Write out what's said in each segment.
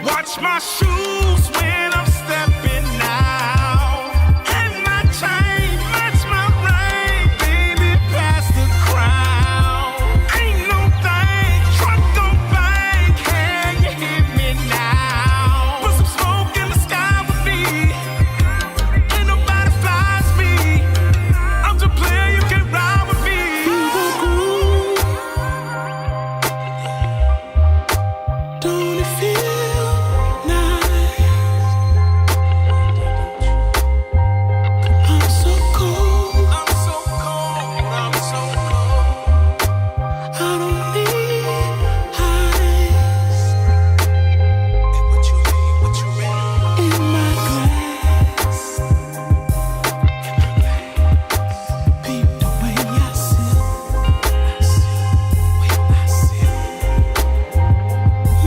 Watch my shoes when I'm stepping out, and my chain match my ring, baby, pass the crown. Ain't no thing, truck gon' bang, can you hear me now? Put some smoke in the sky with me, ain't nobody flies me. I'm the player, you can ride with me. Don't it feel nice? I'm so cold. I'm so cold. I'm so cold. I don't need ice. What you mean? What you mean? In my glass. Peep the way I sip. I sip.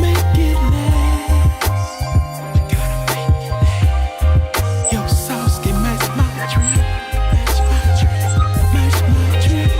Make it last. We gotta make it last. Your sauce can match my drip. Match my drip. Match my drip.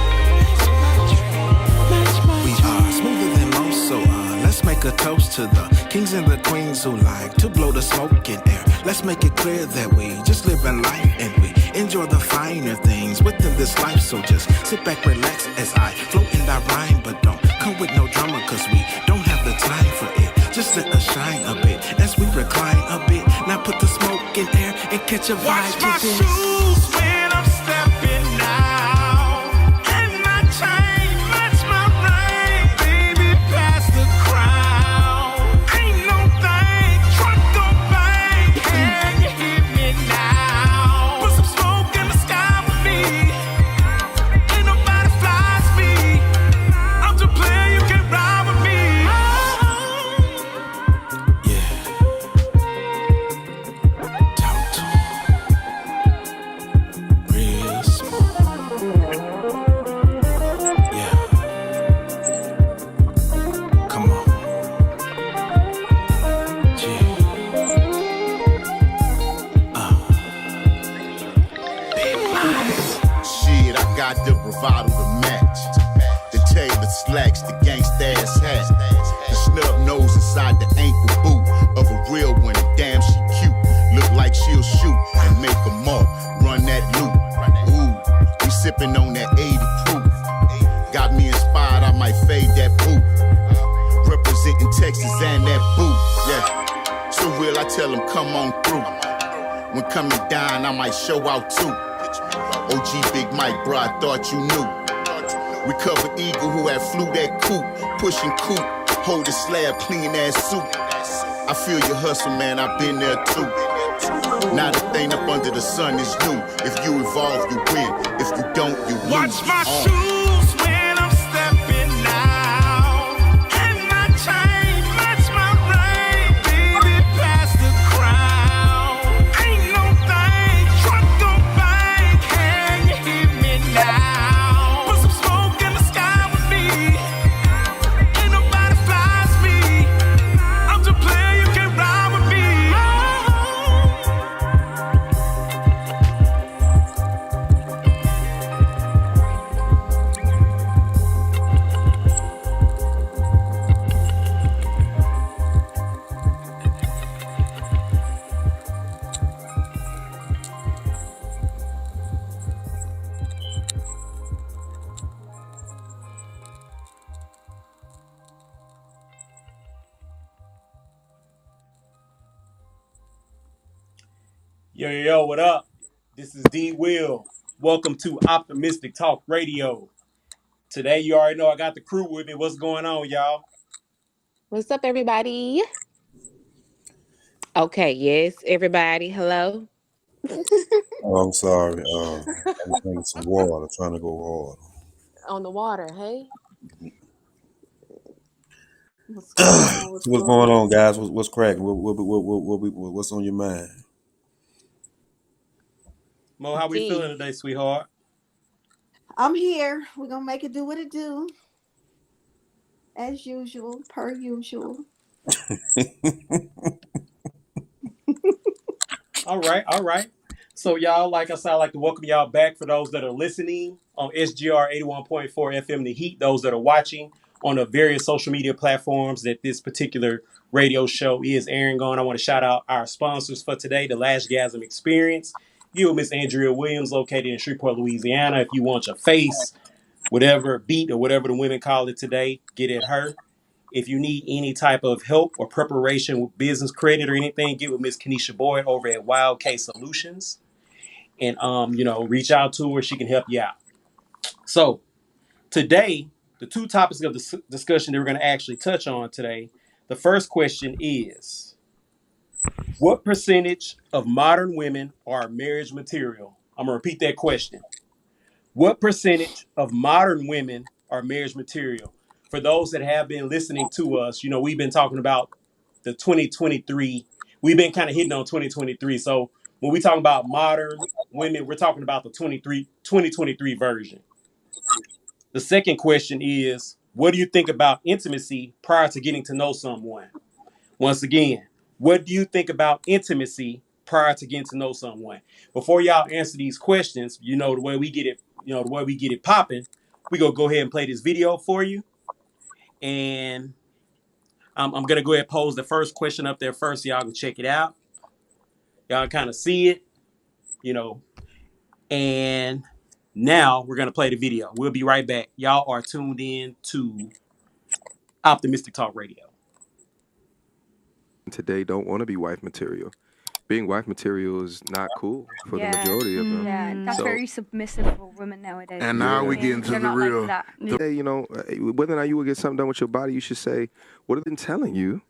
Match my We drip. are smoother than most, so let's make a toast to the kings and the queens who like to blow the smoke in air. Let's make it clear that we just live in life and we enjoy the finer things within this life. So just sit back, relax as I float and I rhyme, but don't come with no drama, cause we don't have the time for it. Just let us shine a bit as we recline a bit. Now put the smoke in air and catch a vibe Watch to my this. shoes when I'm stepping out, and my chain match my ring, baby, pass the crown. Ain't no thing, truck gon' bang, can you hear me now? Put some smoke in the sky with me, ain't nobody flies me. I'm the player, you can ride with me. Yeah. Talk to 'em. Real smooth. Yeah. Come on. Yeah. Shit, I got the bravado to match. The tailored slacks, the gangsta ass hat. The snub nose inside the ankle boot of a real one. Damn, she cute. Look like she'll shoot and make a mark. Run that loop. Ooh, we sipping on that 80 proof. Got me inspired, I might fade that boot. Representing Texas and that boot. Yeah. So real, I tell them come on through. When coming down, I might show out too. OG Big Mike, bro, I thought you knew. Recover Eagle who had flew that coupe. Pushing coupe, hold the slab, clean ass suit. I feel your hustle, man, I've been there too. Not a thing up under the sun is new. If you evolve, you win. If you don't, you lose. Watch my shoes when I'm stepping out, and my chain match my ring, baby, pass the crown. Ain't no thing, truck gon' bang, can you hear me now? Put some smoke in the sky with me, ain't nobody flies me. I'm the player, you can ride with me. Yo, what up? This is D Will. Welcome to Optimistic Talk Radio. Today, you already know I got the crew with me. What's going on, y'all? What's up, everybody? Okay, yes, everybody. Hello. Oh, I'm sorry. I'm drinking some water, trying to go hard. On the water, hey? What's going on, guys? What's cracking? What's on your mind? Mo, how we feeling today, sweetheart? I'm here. We're gonna make it do what it do. As usual, per usual. All right. So y'all, like I said, I'd like to welcome y'all back for those that are listening on SGR 81.4 FM The Heat, those that are watching on the various social media platforms that this particular radio show is airing on. I want to shout out our sponsors for today, the Last Gasm Experience. You, Miss Andrea Williams, located in Shreveport, Louisiana. If you want your face, whatever beat or whatever the women call it today, get at her. If you need any type of help or preparation with business credit or anything, get with Miss Kenesha Boyd over at Wild K Solutions and reach out to her. She can help you out. So today, the two topics of the discussion that we're going to actually touch on today. The first question is, what percentage of modern women are marriage material? I'm going to repeat that question. What percentage of modern women are marriage material? For those that have been listening to us, we've been talking about the 2023. We've been kind of hitting on 2023. So when we talk about modern women, we're talking about the 2023 version. The second question is, what do you think about intimacy prior to getting to know someone? Once again, what do you think about intimacy prior to getting to know someone? Before y'all answer these questions, the way we get it, the way we get it popping, we go ahead and play this video for you. And I'm gonna go ahead and pose the first question up there first, so y'all can check it out. Y'all kind of see it, and now we're gonna play the video. We'll be right back. Y'all are tuned in to Optimistic Talk Radio. Today don't want to be wife material. Being wife material is not cool for the majority of them. Yeah, that's very submissive for women nowadays. And now we get into the real. Like whether or not you will get something done with your body, you should say, what have been telling you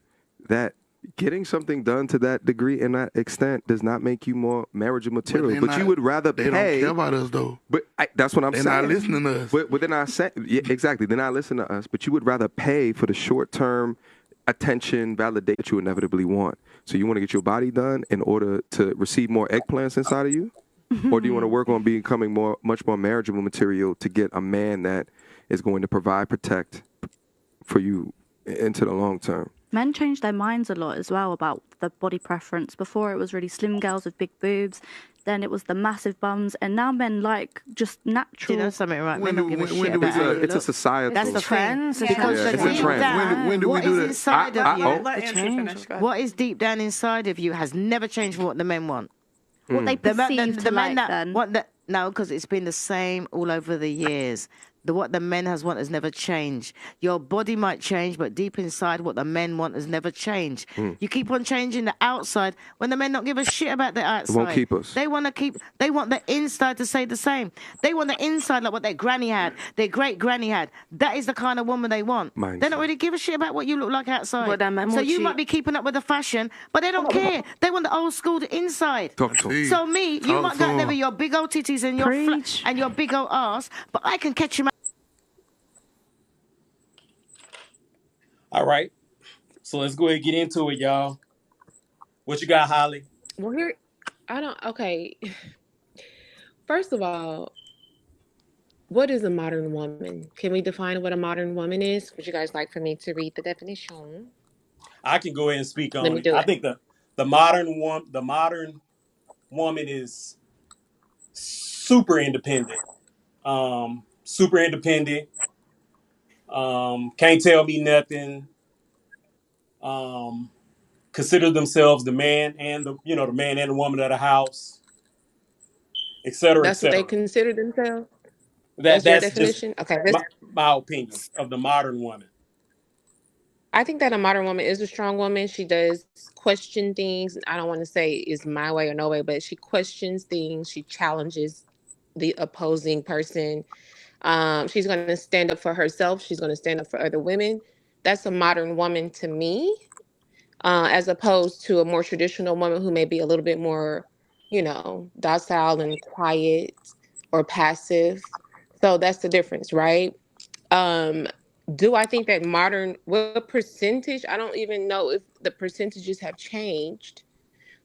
that getting something done to that degree and that extent does not make you more marriage material. But you would rather pay. They don't care about us, though. But that's what I'm saying. They're not listening to us. But they're not saying, exactly. They're not listening to us. But you would rather pay for the short-term attention, validate that you inevitably want. So you want to get your body done in order to receive more eggplants inside of you? Or do you want to work on becoming much more marriageable material to get a man that is going to provide, protect for you into the long term? Men change their minds a lot as well about the body preference. Before it was really slim girls with big boobs. Then it was the massive bums, and now men like just natural. You know something, right? Men don't give a shit about it. It's a societal. That's the trend. Yeah. Because it's a trend. When do we do that? Inside of you, what is deep down inside of you has never changed from what the men want. What they perceive the men like that then. want that. No, because it's been the same all over the years. What the men has want has never changed. Your body might change, but deep inside, what the men want has never changed. You keep on changing the outside when the men don't give a shit about the outside. It won't keep us. They want the inside to stay the same. They want the inside like what their granny had, their great granny had. That is the kind of woman they want. They don't really give a shit about what you look like outside. So you might be keeping up with the fashion, but they don't care. They want the old school inside. Talk to So me, you might go there with your big old titties and your big old ass, but I can catch you. All right. So let's go ahead and get into it, y'all. What you got, Holly? Well, okay. First of all, what is a modern woman? Can we define what a modern woman is? Would you guys like for me to read the definition? I can go ahead and speak on Let me it. do I it. think the modern woman is super independent. Can't tell me nothing. Consider themselves the man and the man and the woman of the house, etc. That's what they consider themselves? That's your definition? Okay. My opinion of the modern woman. I think that a modern woman is a strong woman. She does question things. I don't want to say it's my way or no way, but she questions things. She challenges the opposing person. She's going to stand up for herself. She's going to stand up for other women. That's a modern woman to me, as opposed to a more traditional woman who may be a little bit more, docile and quiet or passive. So that's the difference, right? Do I think that what percentage? I don't even know if the percentages have changed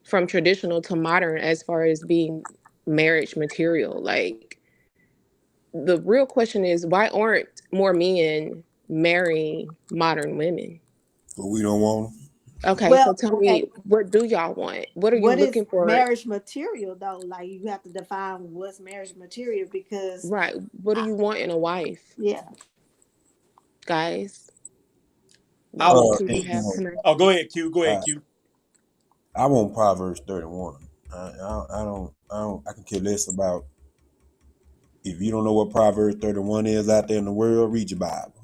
from traditional to modern as far as being marriage material. Like, the real question is, why aren't more men marrying modern women? But we don't want them. Okay, so Well, tell okay. me, what do y'all want? What are you What is looking for? marriage material though? Like you have to define what's marriage material because Right. What do I, you want in a wife, yeah. guys? I What want. do you And, have in Oh, go ahead, Q. Go I, ahead, Q. I want Proverbs 31. I can care less about if you don't know what Proverbs 31 is out there in the world. Read your Bible.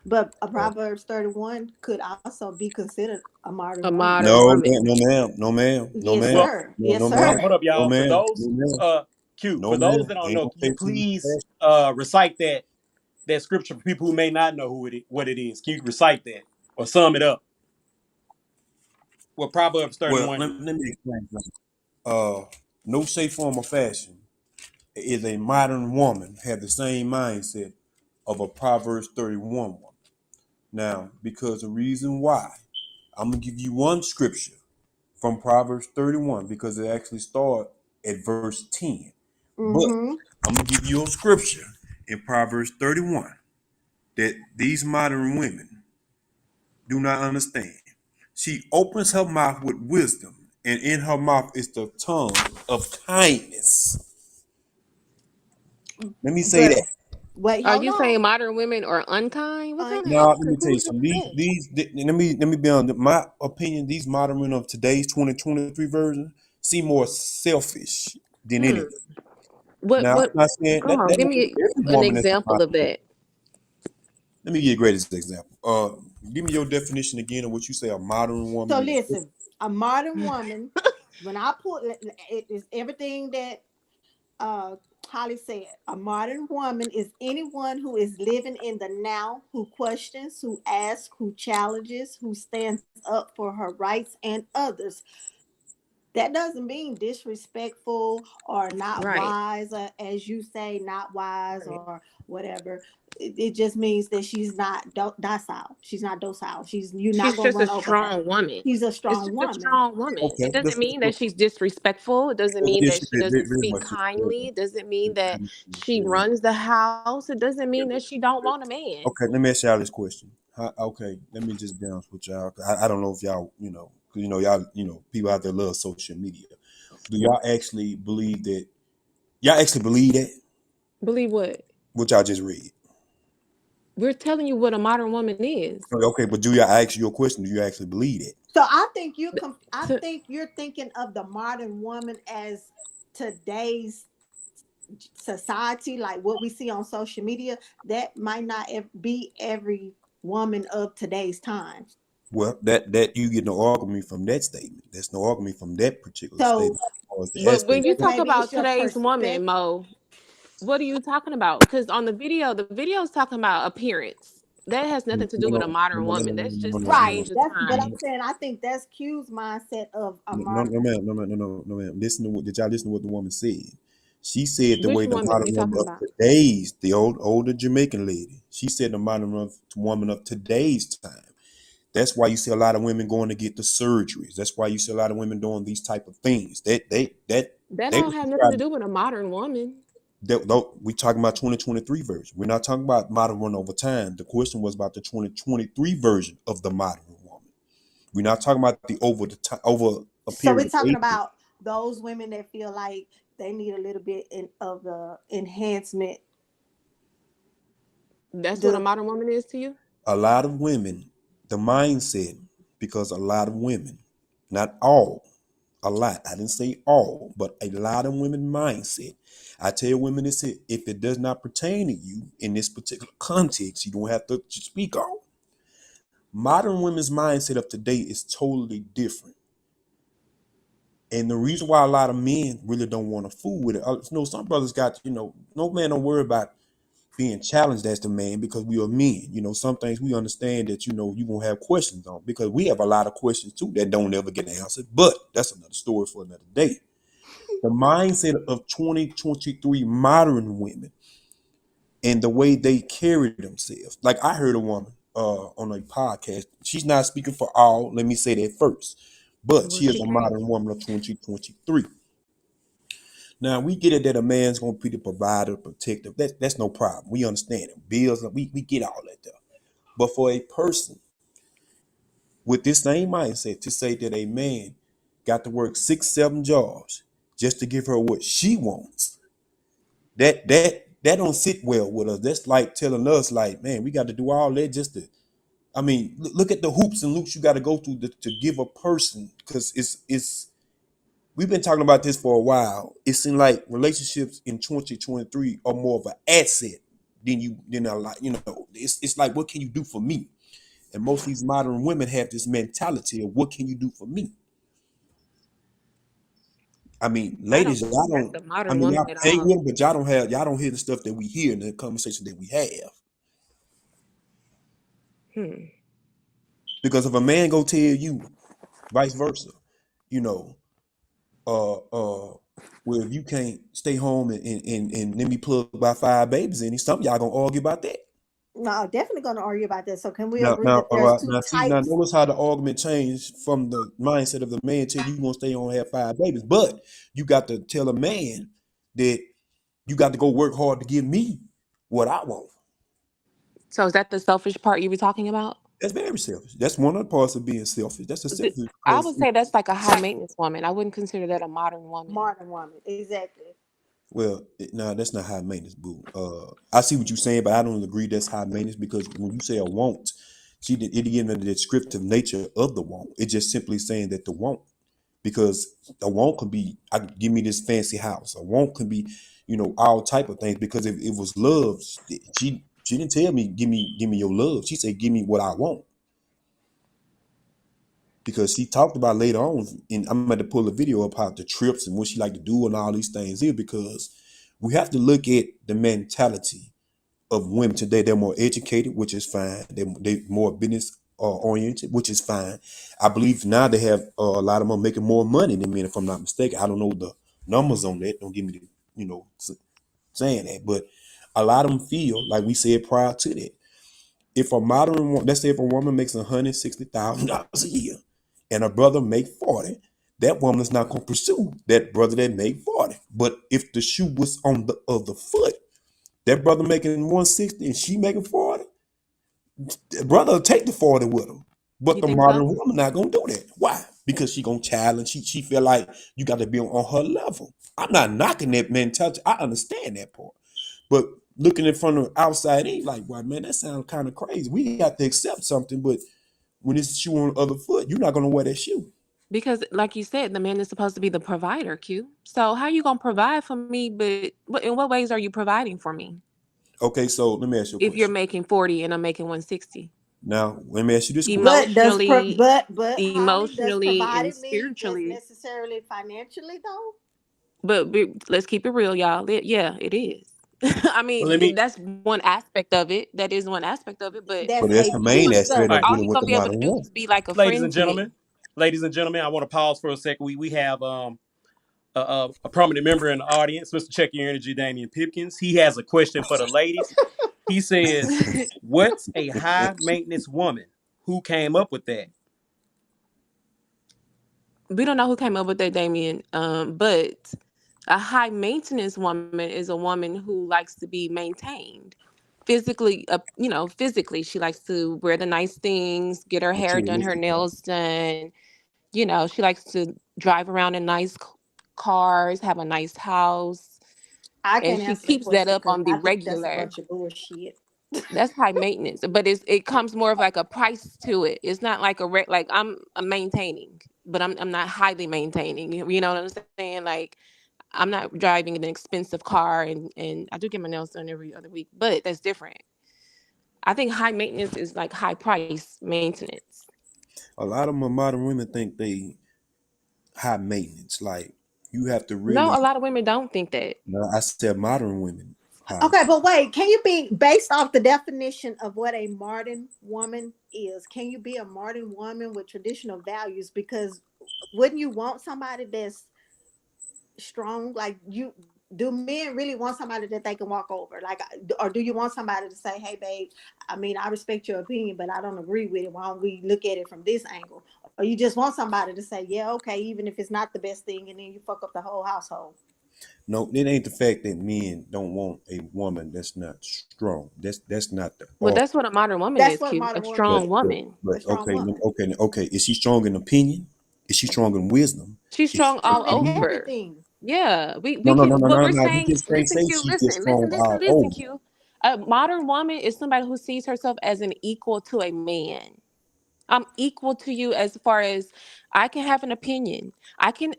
But a Proverbs 31 could also be considered a modern a woman. modern No, woman? no, ma'am, no, ma'am, no, Yes, ma'am, Well, sir. no, Yes, no, hold ma'am, up, sir. hold up, no, y'all. For ma'am, those, no, ma'am, Q. no, For those ma'am. that don't Ain't know, no can you faith in please confession. recite that scripture for people who may not know what it is? Can you recite that or sum it up? What Proverbs Well, 31 is? let me explain something. No shape, form, or fashion is a modern woman have the same mindset of a Proverbs 31 woman. Now, because the reason why, I'm gonna give you one scripture from Proverbs 31 because it actually starts at verse 10. But Mm-hmm. I'm gonna give you a scripture in Proverbs 31 that these modern women do not understand. She opens her mouth with wisdom, and in her mouth is the tongue of kindness. Let me say But that. wait, Are hold you on. saying modern women are unkind? What kind Now, of Unkind. let me tell you conclusion something. is that? Let me be on my opinion. These modern women of today's 2023 version seem more selfish than Hmm. anything. What? Now, I'm What? not saying Come that on, that give don't mean me every an woman is a example modern of woman. that. Let me give you a greatest example. Give me your definition again of what you say a modern So woman is. listen, a modern woman, when I put it is everything that uh Holly said. A modern woman is anyone who is living in the now, who questions, who asks, who challenges, who stands up for her rights and others. That doesn't mean disrespectful or not Right. wise, as you say, not wise Right. or whatever. It just means that she's not docile. She's not docile. You're not She's gonna just a run over her. strong woman. She's a It's strong just a woman. strong woman. Okay, It doesn't let's mean that she's disrespectful. It doesn't mean yeah, that she she very, doesn't very speak much so. Very kindly. much It doesn't mean that she very much. runs the house. It doesn't mean that she don't want a man. Okay, let me ask y'all this question. Okay, let me just be honest with y'all. I don't know if y'all, because y'all, people out there love social media. Do y'all actually believe that? Y'all actually believe that? Believe what? What y'all just read? We're telling you what a modern woman is. Okay, but do y'all ask your question? Do you actually believe that? So I think I To, think you're thinking of the modern woman as today's society, like what we see on social media. That might not be every woman of today's times. Well, that you get no argument from that statement. There's no argument from that particular So statement as far as the but when aspect you just of talk maybe it's about your today's woman, perspective. Mo, what are you talking about? Because on the video is talking about appearance. That has no, nothing to do with a no, no, modern no, no, woman. no, That's no, just no, to no, Right. change no, the That's but I'm time. saying I think that's Q's mindset of a no, modern no, woman. ma'am, no, ma'am, no, ma'am. Listen to what did y'all listen to what the woman said? She said the Which way the woman are modern you woman talking of about? today's, the older Jamaican lady. She said the modern woman of today's time. That's why you see a lot of women going to get the surgeries. That's why you see a lot of women doing these type of things. That They don't was have nothing to describing do with a modern woman. we talking about 2023 version. We're not talking about modern woman over time. The question was about the 2023 version of the modern woman. We're not talking about the over a So period we're of talking ages. about those women that feel like they need a little bit of the enhancement. That's what a The modern woman is to you? A lot of women, the mindset, because a lot of women, not all, a lot. I didn't say all, but a lot of women mindset. I tell women this: if it does not pertain to you in this particular context, you don't have to speak on. Modern women's mindset of today is totally different. And the reason why a lot of men really don't want to fool with it, some brothers got, no man don't worry about being challenged as the man because we are men. Some things we understand that, you're going to have questions on because we have a lot of questions too that don't ever get answered. But that's another story for another day. The mindset of 2023 modern women and the way they carry themselves. Like I heard a woman on a podcast. She's not speaking for all. Let me say that first. But Well, she is she a can't. modern woman of 2023. Now we get it that a man's gonna be the provider, protector. That's no problem. We understand it. Bills, we get all that there. But for a person with this same mindset to say that a man got to work 6, 7 jobs just to give her what she wants. That don't sit well with us. That's like telling us, like, man, we got to do all that just to. I mean, look at the hoops and loops you got to go through to give a person, because it's. We've been talking about this for a while. It seems like relationships in 2023 are more of an asset than a lot. You know, it's like, what can you do for me? And most of these modern women have this mentality of, what can you do for me? I mean, I don't ladies, y'all think that's don't. the I modern mean, woman y'all at hang all. with them, but y'all don't hear the stuff that we hear in the conversation that we have. Hmm. Because if a man go tell you, vice versa, you know, well, if you can't stay home and let me plug by 5 babies in, some of y'all gonna argue about that. No, definitely going to argue about that. So can we Now, agree now, that all there's right, two now, see, now types? notice how the argument changed from the mindset of the man till you gonna stay home and have 5 babies, but you got to tell a man that you got to go work hard to give me what I want. So is that the selfish part you were talking about? That's very selfish. That's one of the parts of being selfish. That's a selfish I because, would say that's like a high maintenance woman. I wouldn't consider that a modern woman. Modern woman, exactly. well, no, that's not high maintenance, boo. I see what you're saying, but I don't agree that's high maintenance, because when you say a want, see, it given the descriptive nature of the want. It's just simply saying that the want, because a want could be, give me this fancy house. A want could be, all type of things. Because if it was love, she didn't tell me give me your love. She said give me what I want. Because she talked about later on, and I'm going to pull a video up how the trips and what she like to do and all these things here, because we have to look at the mentality of women today. They're more educated, which is fine. They're more business oriented, which is fine. I believe now they have a lot of them are making more money than men, if I'm not mistaken. I don't know the numbers on that. Don't give me the, saying that, but a lot of them feel like we said prior to that. If a let's say if a woman makes $160,000 a year and a brother make 40, that woman is not going to pursue that brother that made 40. But if the shoe was on the other foot, that brother making 160 and she making 40, the brother will take the 40 with her. But You the think so? modern woman not going to do that. Why? Because she going to challenge. She feel like you got to be on her level. I'm not knocking that mentality. I understand that part. But looking in front of outside in, like, well, man, that sounds kind of crazy. We have to accept something, but when it's shoe on the other foot, you're not gonna wear that shoe. Because, like you said, the man is supposed to be the provider, Q. So how you gonna provide for me? But in what ways are you providing for me? Okay, so let me ask you a If you're question. making 40 and I'm making 160, Now, let me ask you this question. But emotionally, Holly, does emotionally and provided mean just spiritually. necessarily financially though? But let's keep it real, y'all. Yeah, it is. I Well, mean, let me. that's one aspect of it. That is one aspect of it. But But That's that's a the you main gonna aspect All of right, all dealing you with gonna the be able to modern do woman. is be like a ladies friend and to me. gentlemen, I want to pause for a second. We have a prominent member in the audience, Mr. Check Your Energy, Damian Pipkins. He has a question for the ladies. He says, "What's a high maintenance woman? Who came up with that?" We don't know who came up with that, Damien. But a high maintenance woman is a woman who likes to be maintained physically. Physically, she likes to wear the nice things, get her hair done, her Materialistic. nails done. She likes to drive around in nice cars, have a nice house, I and can't she answer that keeps that question up because on the I think that's a regular. bunch of bullshit. That's high maintenance, but it comes more of like a price to it. It's not like like I'm maintaining, but I'm not highly maintaining. You know what I'm saying? Like I'm not driving an expensive car, and I do get my nails done every other week, but that's different. I think high maintenance is like high price maintenance. A lot of modern women think they high maintenance. Like, you have to No, really. a lot of women don't think that. No, I said modern women high. Okay, but wait, can you be based off the definition of what a modern woman is? Can you be a modern woman with traditional values? Because wouldn't you want somebody that's strong? Like, you do men really want somebody that they can walk over? Like, or do you want somebody to say, "Hey, babe, I mean, I respect your opinion, but I don't agree with it. Why don't we look at it from this angle?" Or you just want somebody to say, "Yeah, okay, even if it's not the best thing," and then you fuck up the whole household. No, it ain't the fact that men don't want a woman that's not strong. That's not the Well, all. that's what a modern woman That's is, what Q. modern A woman But strong is. woman. but A strong woman. okay. Is she strong in opinion? Is she strong in wisdom? She's Is she strong all strong Strong in in leadership? over. everything. Yeah, we No, no, no, can. no, What no, we're no. We saying, just can't listen, say Q, she's just listen, strong listen, listen, all listen, over. Q. A modern woman is somebody who sees herself as an equal to a man. I'm equal to you as far as I can have an opinion. I can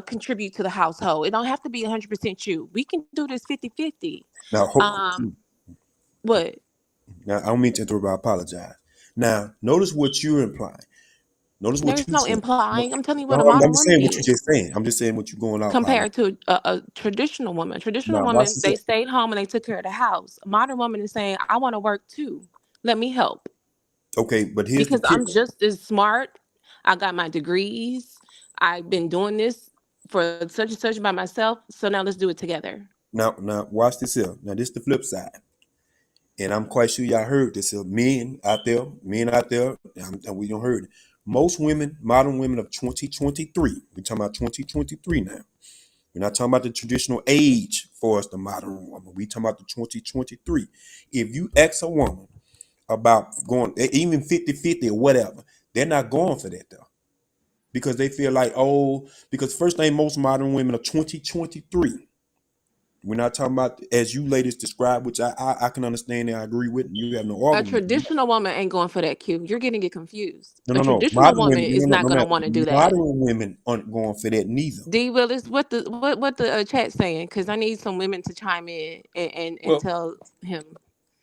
contribute to the household. It don't have to be 100% you. We can do this 50-50. Now, Um, what? now I don't mean to interrupt. I apologize. Now, notice what you're implying. Notice what There's you no said. implying. I'm telling you what No, a I'm modern just woman saying what you is just saying. I'm just saying what you're going off. compared to a traditional woman. A traditional Now, watch woman, this. they stayed home and they took care of the house. A modern woman is saying, I want to work too. Let me help. Okay, but here's the Because I'm kicker. just as smart. I got my degrees. I've been doing this for such and such by myself. So now let's do it together. Now, watch this here. Now, this is the flip side, and I'm quite sure y'all heard this. Men out there, and we don't heard it. Most women, modern women of 2023. We're talking about 2023 now. We're not talking about the traditional age for us, the modern woman. We talking about the 2023. If you ask a woman about going even 50-50 or whatever, they're not going for that though. Because they feel like, oh, because first thing, most modern women are 2023. We're not talking about as you ladies describe, which I can understand and I agree with, and you have no A argument with me. traditional woman ain't going for that, Q. You're getting it confused. No, A no, no. traditional Modern woman women, is no, no, not no, going to no. want to do that. Modern women aren't going for that neither. D Willis, what the chat saying? Because I need some women to chime in and Well, tell him.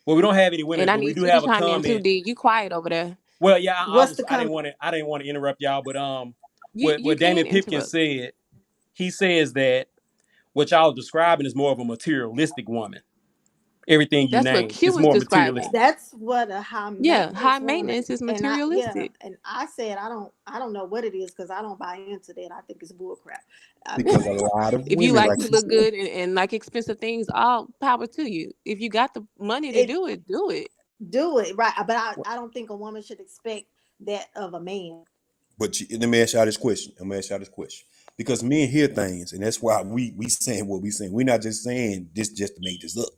we don't have any And women, I but we need do you to have a chime in too, comment. D. You quiet over there. Well, yeah, What's the comment? I didn't want to interrupt y'all, but You what Damon can Pipkin interrupt. said, he says that what y'all describing is more of a materialistic woman. Everything you That's what named Q is was more materialistic. describing. That's what a high Yeah, high maintenance woman. maintenance is And materialistic. I said I don't know what it is because I don't buy into that. I think it's bull crap. Because a lot of If you women, like like to you look said, good and like expensive things, all power to you. If you got the money to It do it, do it. do it right, but I don't think a woman should expect that of a man. but let me ask y'all this question. I'm gonna ask y'all this question. Because men hear things, and that's why we saying what we saying. We're not just saying this just to make this up.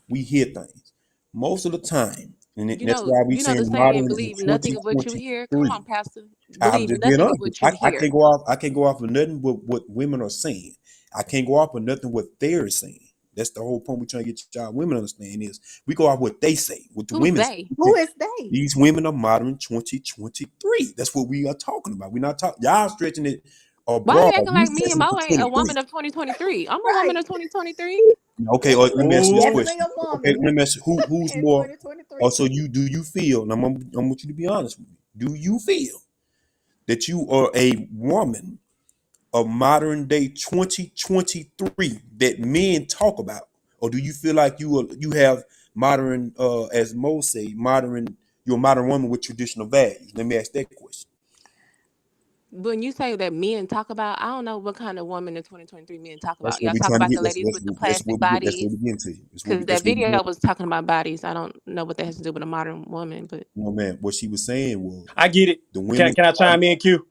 We hear things. Most of the time, and that's why we You know the saying saying, modern in believe nothing of what you hear. Come 2023. on, Pastor. I'm Believe just being nothing of honest. what you I hear. can't go off. I can't go off of nothing but what women are saying. I can't go off of nothing what they're saying. That's the whole point we're trying to get y'all women to understand is we go off what they say, what the Who's women say. they? Who is they? These women are modern 2023. That's what we are talking about. We're not talking. Y'all stretching it Why abroad. you acting We like me and stretching it Mo to ain't a 23. woman of 2023? I'm a woman Right. of 2023. Okay, let me ask you this Ooh. Definitely question. a Okay, woman let me ask you who's in more. Oh, 2023. so you feel? And I want you to be honest with me. Do you feel that you are a woman of modern day 2023 that men talk about, or do you feel like you have modern, as Mo say, you're a modern woman with traditional values? Let me ask that question. When you say that men talk about, I don't know what kind of woman in 2023 men talk That's about. what Y'all we're talk trying to about get. the ladies with the plastic That's what bodies. we get to. Because that That's what we video get. was talking about bodies. I don't know what that has to do with a modern woman, but No man, what she was saying was I get it. the women. Can I chime in, Q?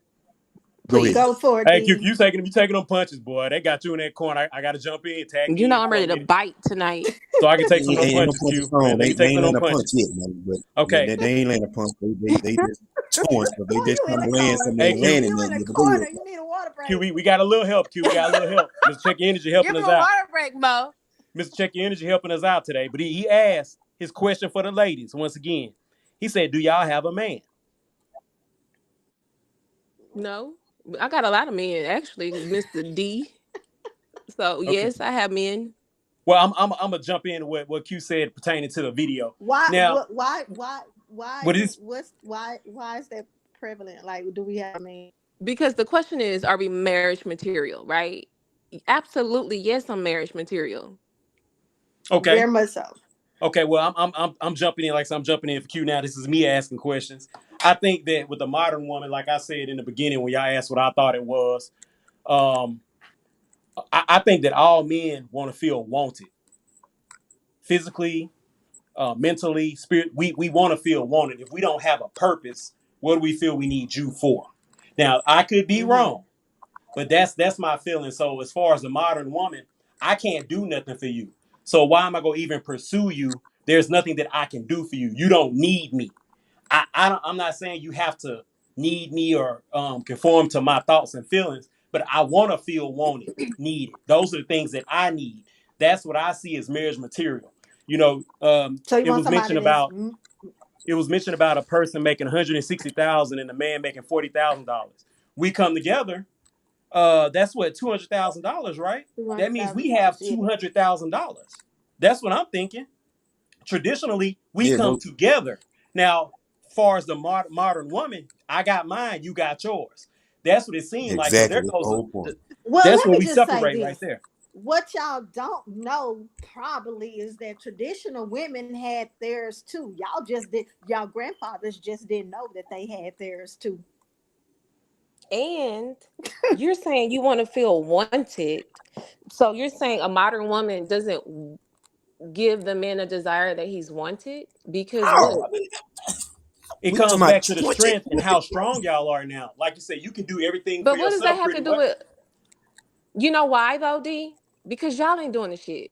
Go ahead. Go please. for it, Hey, Q, D. you taking them punches, boy. They got you in that corner. I got to jump in, tag You you know in I'm for a ready to minute, bite tonight. so I can take some of them Ain't no punches, punches Q. thrown. Let me They take ain't some of laying them a punch punches. yet, man. But Okay. they ain't laying a punch. They just throwing stuff. They Oh, just you in trying the to land corner. something. They Hey, ain't Q. landing You in nothing the yet. But go corner. ahead. You need a water Q, break. we got a little help, Q. We got a little help. Mr. Check Your Energy Give helping him us a out. water break, Mo. Mr. Check Your Energy helping us out today. But he asked his question for the ladies once again. He said, do y'all have a man? No. I got a lot of men, actually, Mr. D. So Okay. yes, I have men. Well, I'm gonna jump in to what Q said pertaining to the video. Why? Now, What? Why what is why is that prevalent? Like, do we have a man? Because the question is, are we marriage material, right? Absolutely, yes, I'm marriage material. okay? Very much so. Okay, well, I'm jumping in like I'm jumping in for Q now. This is me asking questions. I think that with the modern woman, like I said in the beginning when y'all asked what I thought it was, um, I think that all men want to feel wanted, physically, mentally, spirit. We want to feel wanted. If we don't have a purpose, what do we feel we need you for? Now, I could be Mm-hmm. wrong, but that's my feeling. So as far as the modern woman, I can't do nothing for you. So why am I gonna even pursue you? There's nothing that I can do for you. You don't need me. I'm not saying you have to need me or conform to my thoughts and feelings, but I want to feel wanted, needed. Those are the things that I need. That's what I see as marriage material. You know, So you it want was somebody mentioned that's about a person making 160,000 and a man making $40,000. We come together. That's what $200,000, right? That means we have $200,000. Yeah. $200,000. That's what I'm thinking. Traditionally, we Yeah, come together. Now, far as the modern woman, I got mine, you got yours. That's what it seemed like. So exactly. there That's the goes. whole point. Well, That's let where me we just say separate right this. there. What y'all don't know probably is that traditional women had theirs too. Y'all grandfathers just didn't know that they had theirs too. And you're saying you want to feel wanted. So you're saying a modern woman doesn't give the man a desire that he's wanted? Because what? Oh, I mean, It we talking comes about back to the 20. strength and how strong y'all are now. Like you said, you can do everything for But what does that yourself have pretty to do much. with, you know why though, D? Because y'all ain't doing the shit.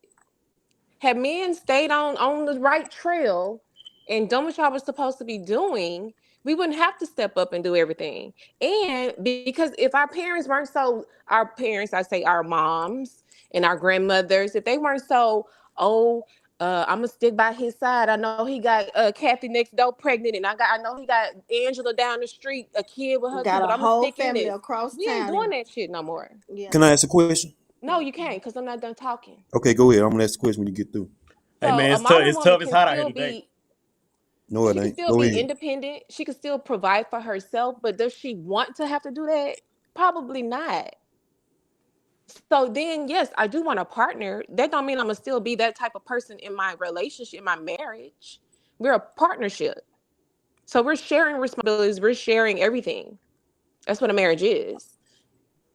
Had men stayed on the right trail and done what y'all was supposed to be doing, we wouldn't have to step up and do everything. And because if our parents weren't so, our parents, I say our moms and our grandmothers, if they weren't so, oh, I'm gonna stick by his side. I know he got Kathy next door pregnant, and I know he got Angela down the street, a kid with her too. Got But a I'm gonna whole stick in family this. across We ain't town, doing and that shit no more. yeah. Can I ask a question? No, you can't, because I'm not done talking. Okay, go ahead. I'm gonna ask the question when you get through. Hey So man, a it's tough. modern It's woman tough. It's can hot out here still today. be, No, it she can ain't. still Go be ahead. independent. She can still provide for herself, but does she want to have to do that? Probably not. So then, yes, I do want a partner. That don't mean I'm gonna still be that type of person in my relationship, in my marriage. We're a partnership. So we're sharing responsibilities, we're sharing everything. That's what a marriage is.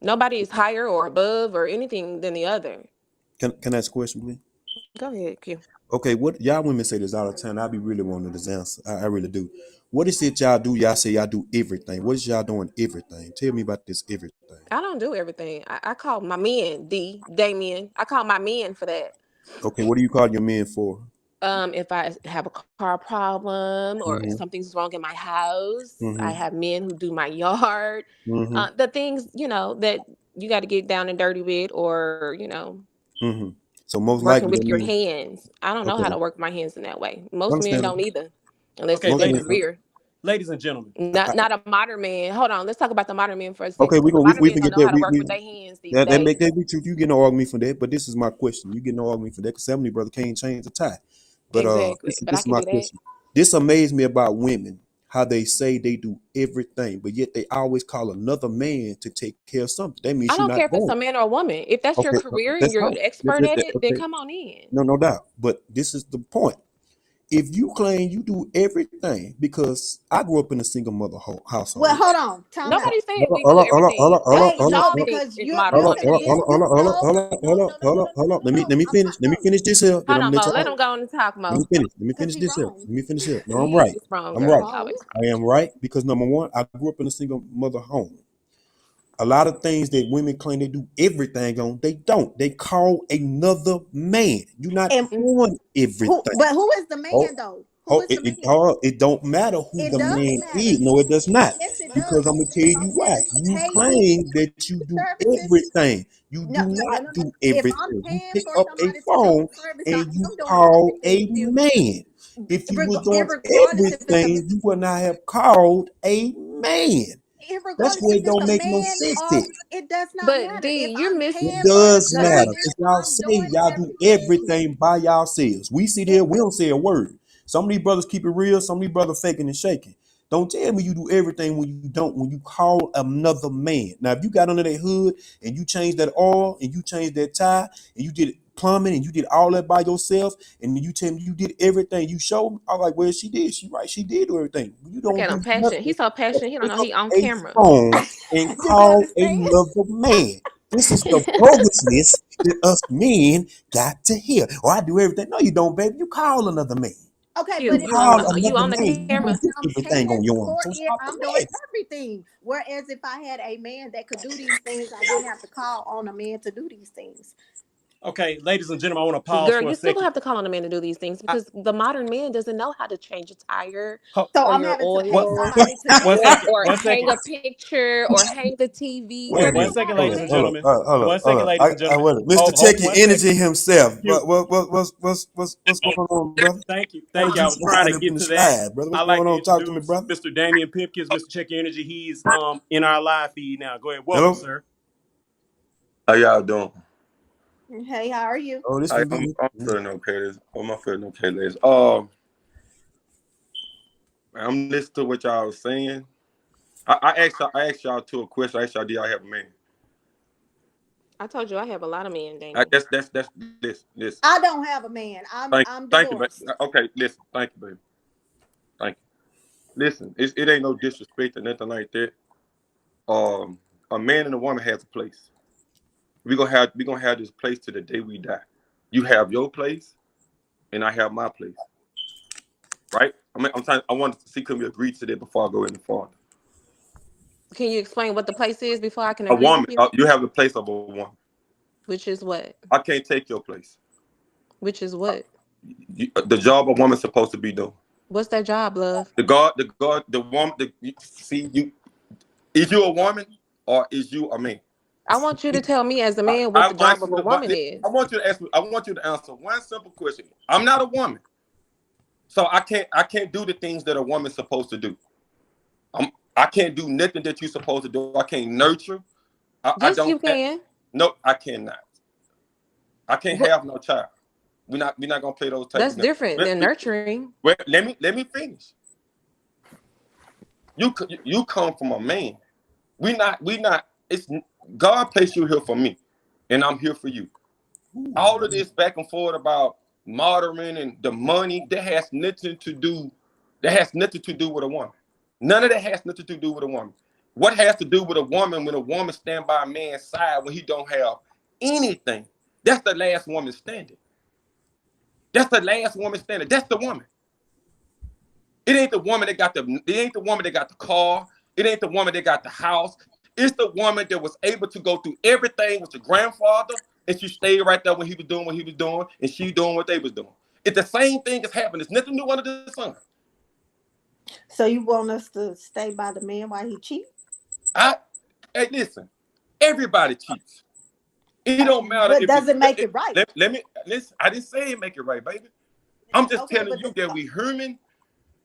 Nobody is higher or above or anything than the other. Can I ask a question, please? Go ahead, Q. Okay, what y'all women say this all the time. I be really wanting this answer. I really do. What is it y'all do? Y'all say y'all do everything. What is y'all doing everything? Tell me about this everything. I don't do everything. I call my men, Damien. I call my men for that. Okay, what do you call your men for? If I have a car problem or if Mm-hmm. something's wrong in my house, I Mm-hmm. have men who do my yard. Mm-hmm. The things, that you got to get down and dirty with, or, Mm-hmm. So most working likely with that your means hands. I don't know how okay. to work my hands in that way. Most men don't Understandable. either, unless Okay, it's their Understandable. career. ladies and gentlemen. Not a modern man. Hold on, let's talk about the modern men for a Okay, second, because the modern we men can don't get know that. how to work with their hands these That make days. that be true. You get no argument for that, but this is my question. You get no argument for that because somebody brother can't change the tie. But Exactly, this, but I this is can my do that. question. This amazed me about women, how they say they do everything, but yet they always call another man to take care of something. That I means you're don't not care if it's going. a man or a woman. If that's your Okay, career and that's you're fine. an expert at it, then Okay, come on in. no doubt. But this is the point. If you claim you do everything, because I grew up in a single mother Well, household. hold on, time out. Nobody said we do everything. That's Wait, what no, y'all Hold think because is you're modern you're on, women finna hold on, is. hold on, you hold on, no hold no on, no hold no on, no no hold on, no no hold no on. no no. Let me I'm finish. Let me no finish this here. Then Hold I'm on, gonna let Mo. y'all. Let him go on and talk, Let me Mo. finish. Let me because finish he this here. wrong. Let me finish here. No, I'm He right. is wrong, I'm girl. right. No. I am right because number one, I grew up in a single mother home. A lot of things that women claim they do everything on, they don't. They call another man. You're not And doing everything. who is the Oh, man though? Who is the man? it don't matter who It the does man matter. is. No, it does not. Yes, it Because does. I'm gonna tell If I'm you why. telling you to You pay me claim that you do services, everything. You no, do no, no, not no, no. do If I'm everything. You paying pick for up a somebody to do phone a service, I and you am doing call everything a still. man. If you were doing Irregardless if it's a everything, you would not have called a man. That's irregardless where if it it's don't a make no man sense. or it does not But matter. D, If you're I'm It missing. paying for the does No, matter service, because y'all I'm say doing y'all do everything. everything by yourselves. We sit here, It, we don't say a word. Some of these brothers keep it real, some of these brothers faking and shaking. Don't tell me you do everything when you don't, when you call another man. Now, if you got under that hood and you changed that oil and you changed that tie and you did plumbing and you did all that by yourself and you tell me you did everything, you show me, I'm like, well, she did. She right. She did do everything. You look don't at him, do passionate. nothing He's so but passionate. He don't pick know up he on a camera. phone and do you call understand? another man. This is the bogusness that us men got to hear. Or I do everything. No, you don't, baby. You call another man. Okay, Q, but You if call you another on the man. You camera. don't do I'm everything paying on your own. for So it, stop the I'm doing mess. everything. Whereas if I had a man that could do these things, I wouldn't have to call on a man to do these things. Okay, ladies and gentlemen, I want to pause Girl, for a you still second. don't have to call on a man to do these things because the modern man doesn't know how to change a tire So or I'm your having to pay What? oil somebody to do One it. second. One hang second. a picture or hang the TV. Wait a Girl, One that's minute. second, not ladies Hold and on, real. hold on, gentlemen. hold on, One hold second, on. ladies and I gentlemen. wait. Mr. Hold Check Your 1 Energy second. himself. You. What's going on, brother? Thank you. Why Thank would you. I you was trying to slide up in get the to that. slide, brother? What's I'd like going to on? Talk to me, introduce brother. Mr. Damian Pipkins, Mr. Check Your Energy. He's in our live feed now. Go ahead. Welcome, Hello. sir. How y'all doing? Hey, how are you? Oh, this I, can I'm, be. I'm feeling okay. I'm feeling okay, ladies. I'm listening to what y'all was saying. I asked y'all two a question. I asked y'all, do y'all have a man? I told you I have a lot of men, Damien. That's this. I don't have a man. I'm Thank you, divorced. okay, listen. Thank you, baby. Thank you. Listen, it ain't no disrespect or nothing like that. A man and a woman has a place. We gonna have this place to the day we die. You have your place, and I have my place. Right? I want to see can we agree to that before I go any farther. Can you explain what the place is before I can A agree with woman, you? you have the place of a woman. Which is what? I can't take your place. Which is what? The job a woman's supposed to be doing. What's that job, love? The woman. See you. Is you a woman or is you a man? I want you to tell me as a man what the I'm job asking of a woman is. I want you to ask me. I want you to answer one simple question. I'm not a woman, so I can't do the things that a woman's supposed to do. I can't do nothing that you're supposed to do. I can't nurture. I Yes, don't. you can. No, I cannot. I can't What? have no child. We're not gonna play those type That's of games. different than nurturing. Let me finish. You come from a man. We not. It's God placed you here for me, and I'm here for you. All of this back and forth about mothering and the money that has nothing to do. That has nothing to do with a woman. None of that has nothing to do with a woman. What has to do with a woman when a woman stand by a man's side when he don't have anything? That's the last woman standing. That's the last woman standing. That's the woman. It ain't the woman that got the car. It ain't the woman that got the house. It's the woman that was able to go through everything with your grandfather, and she stayed right there when he was doing what he was doing, and she doing what they was doing. It's the same thing that's happening. There's nothing new under the sun. So you want us to stay by the man while he cheats? Hey, listen. Everybody cheats. It don't matter But if does it make it right? let me listen. I didn't say it make it right, baby. I'm just Okay, telling you that we human.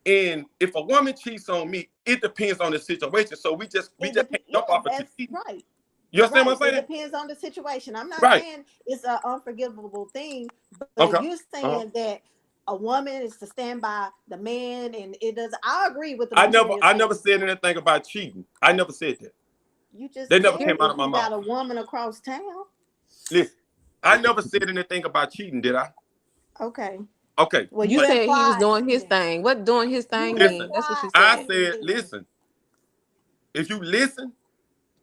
And if a woman cheats on me, it depends on the situation. So we just can't jump off of cheating. Right. You understand what I'm It saying? depends on the situation. I'm not Right. saying it's an unforgivable thing, but Okay. you're saying that a woman is to stand by the man, and it does. I agree with the I material never thing. said anything about cheating. I never said that. You just They never said came out of if my you got mouth. a woman across town. Listen, I never said anything about cheating, did I? Okay. Okay. Well, You you said he was implied doing his cheating. thing. What doing his thing You mean? Listen, That's what you implied I said. cheating said, then. listen. If you listen,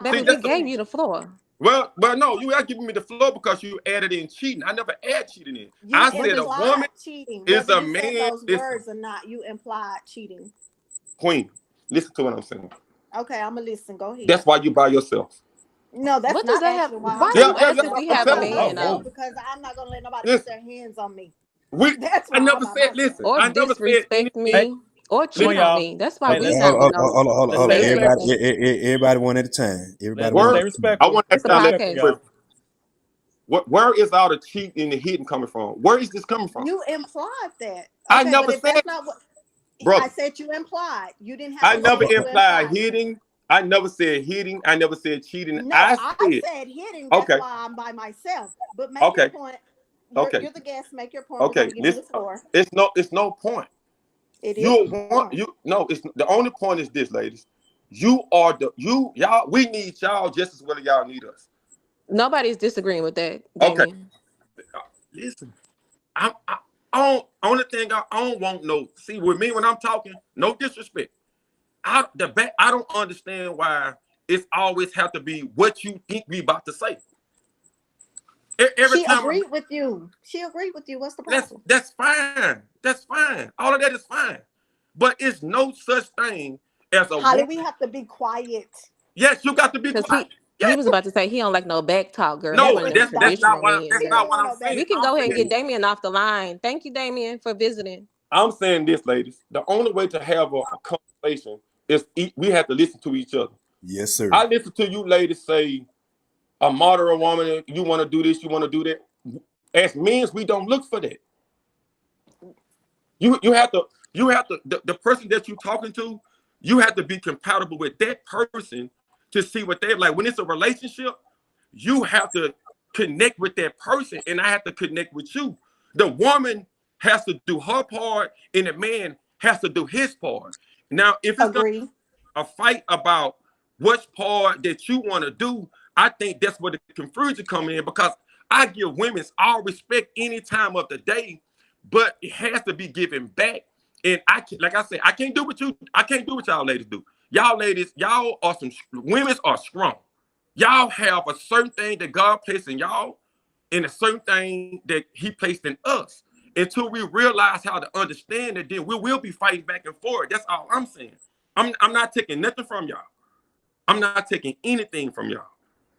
Baby, see we that's gave you the floor. well, no, you are giving me the floor because you added in cheating. I never add cheating in. You I said a woman implied cheating. is Whether a you said man. those Listen, words or not, you implied cheating. queen, listen to what I'm saying. Okay, I'm gonna listen. Go ahead. That's why you by yourself. No, that's What does not that have? actually why Why I'm are by you Yeah. asking if myself. we I'm have a I'm telling by you. man myself though? because I'm not gonna let nobody put Listen, their hands on me. we. That's I why I'm never by said. myself. Listen, Or I never said disrespect anything. me or Come on, cheat on y'all. me. That's why Hey, we let's not stay. with no Hold Let's on. stay space respectful. Everybody one at a time. Everybody Let's one Where at stay a time. I respectful. want Let's to It's a stay y'all let respectful, podcast. y'all. where is all the cheating and the hitting coming from? Where is this coming from? You implied that. I Okay, but never if that's said, not what I brother. said, you implied. You didn't have I to say never it. You implied implied it. hitting. I never said hitting. I never said cheating. No, I I said, said hitting. That's okay, why I'm by myself. But make your okay, point. okay, You're the guest. Make your point. We're okay. gonna give you the floor. It's no point. It is You a want point. you no. It's the only point is this, ladies. Y'all. We need y'all just as well as y'all need us. Nobody's disagreeing with that, Okay, Damien. listen. I don't. Only thing I don't want no. See with me when I'm talking, no disrespect. I don't understand why it's always have to be what you think we about to say. Every She time agreed with you. She agreed with you. What's the problem? that's fine. That's fine. All of that is fine. But it's no such thing as a Holly, woman. we have to be quiet. Yes, you got to be Because quiet. He was about to say he don't like no back talk, girl. He No, one of them that's not traditional what men, that's He girl. not don't what want I'm no back We saying. can I'm go ahead and saying get Damien off the line. Thank you, Damien, for visiting. I'm saying this, ladies. The only way to have a conversation is we have to listen to each other. Yes, sir. I listen to you ladies say a moderate woman, you want to do this, you want to do that. As men, we don't look for that. You have to the person that you're talking to, you have to be compatible with that person to see what they're like. When it's a relationship, you have to connect with that person, and I have to connect with you. The woman has to do her part, and the man has to do his part. Now, if it's Agree. a fight about which part that you want to do, I think that's where the confusion come in, because I give women all respect any time of the day, but it has to be given back. And I can, like I said, I can't do what y'all ladies do. Y'all ladies, y'all are women are strong. Y'all have a certain thing that God placed in y'all, and a certain thing that He placed in us. Until we realize how to understand it, then we will be fighting back and forth. That's all I'm saying. I'm not taking nothing from y'all. I'm not taking anything from y'all.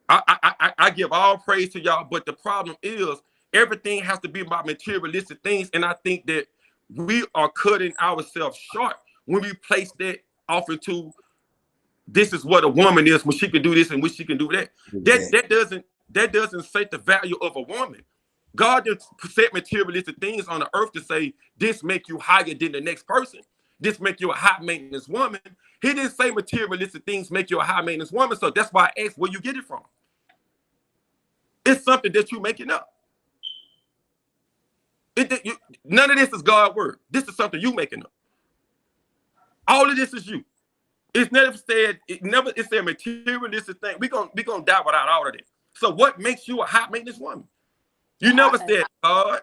I give all praise to y'all, but the problem is everything has to be about materialistic things, and I think that we are cutting ourselves short when we place that off into this is what a woman is, when she can do this and when she can do that. That doesn't say the value of a woman. God didn't set materialistic things on the earth to say this make you higher than the next person. This make you a high maintenance woman. He didn't say materialistic things make you a high maintenance woman. So that's why I asked where you get it from. It's something that you're making up. None of this is God's word. This is something you making up. All of this is you. It's never said. It's a materialistic thing. We gonna die without all of that. So what makes you a high maintenance woman? You never said God.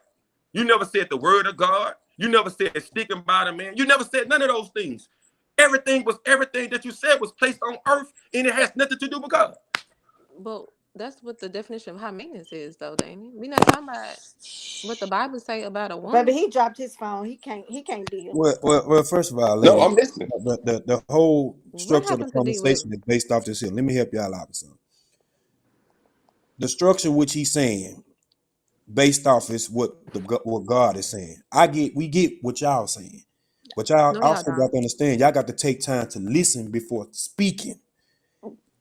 You never said the word of God. You never said sticking by the man. You never said none of those things. Everything that you said was placed on earth, and it has nothing to do with God. Well, that's what the definition of high maintenance is, though, Damien. We're not talking about what the Bible say about a woman. Baby, he dropped his phone. He can't deal. Well, first of all, No, ladies, I'm listening. the whole What structure of the happened to D. conversation is based off this here. Let me help y'all out with something. The structure which he's saying, based off is what God is saying. We get what y'all saying, but y'all No, y'all also got don't. to understand. Y'all got to take time to listen before speaking.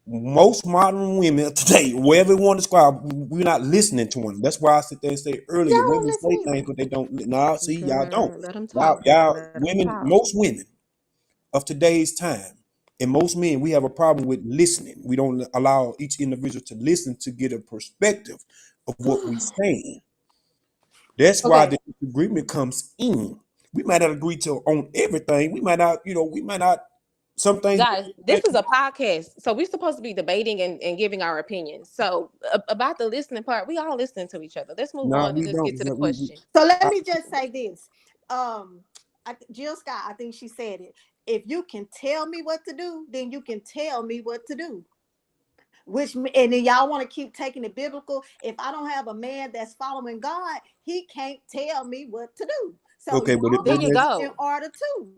Most modern women today, wherever you want to describe, we're not listening to them. That's why I sit there and say earlier, Y'all don't women listen say either. things, but they don't. Nah, see, y'all don't. Girl, let them talk. Y'all Let them women, talk. most women of today's time, and most men, we have a problem with listening. We don't allow each individual to listen to get a perspective of what we saying. That's why the disagreement comes in. We might not agree on everything. We might not, some things. Guys, this is a podcast, so we're supposed to be debating and giving our opinions. So about the listening part, we all listening to each other. Let's move No, on and we let's don't. get to the question. So let me just say this. Jill Scott, I think she said it. If you can tell me what to do, then you can tell me what to do. And then y'all want to keep taking it biblical. If I don't have a man that's following God, he can't tell me what to do. So Okay, but y'all There got you to go. be in order too.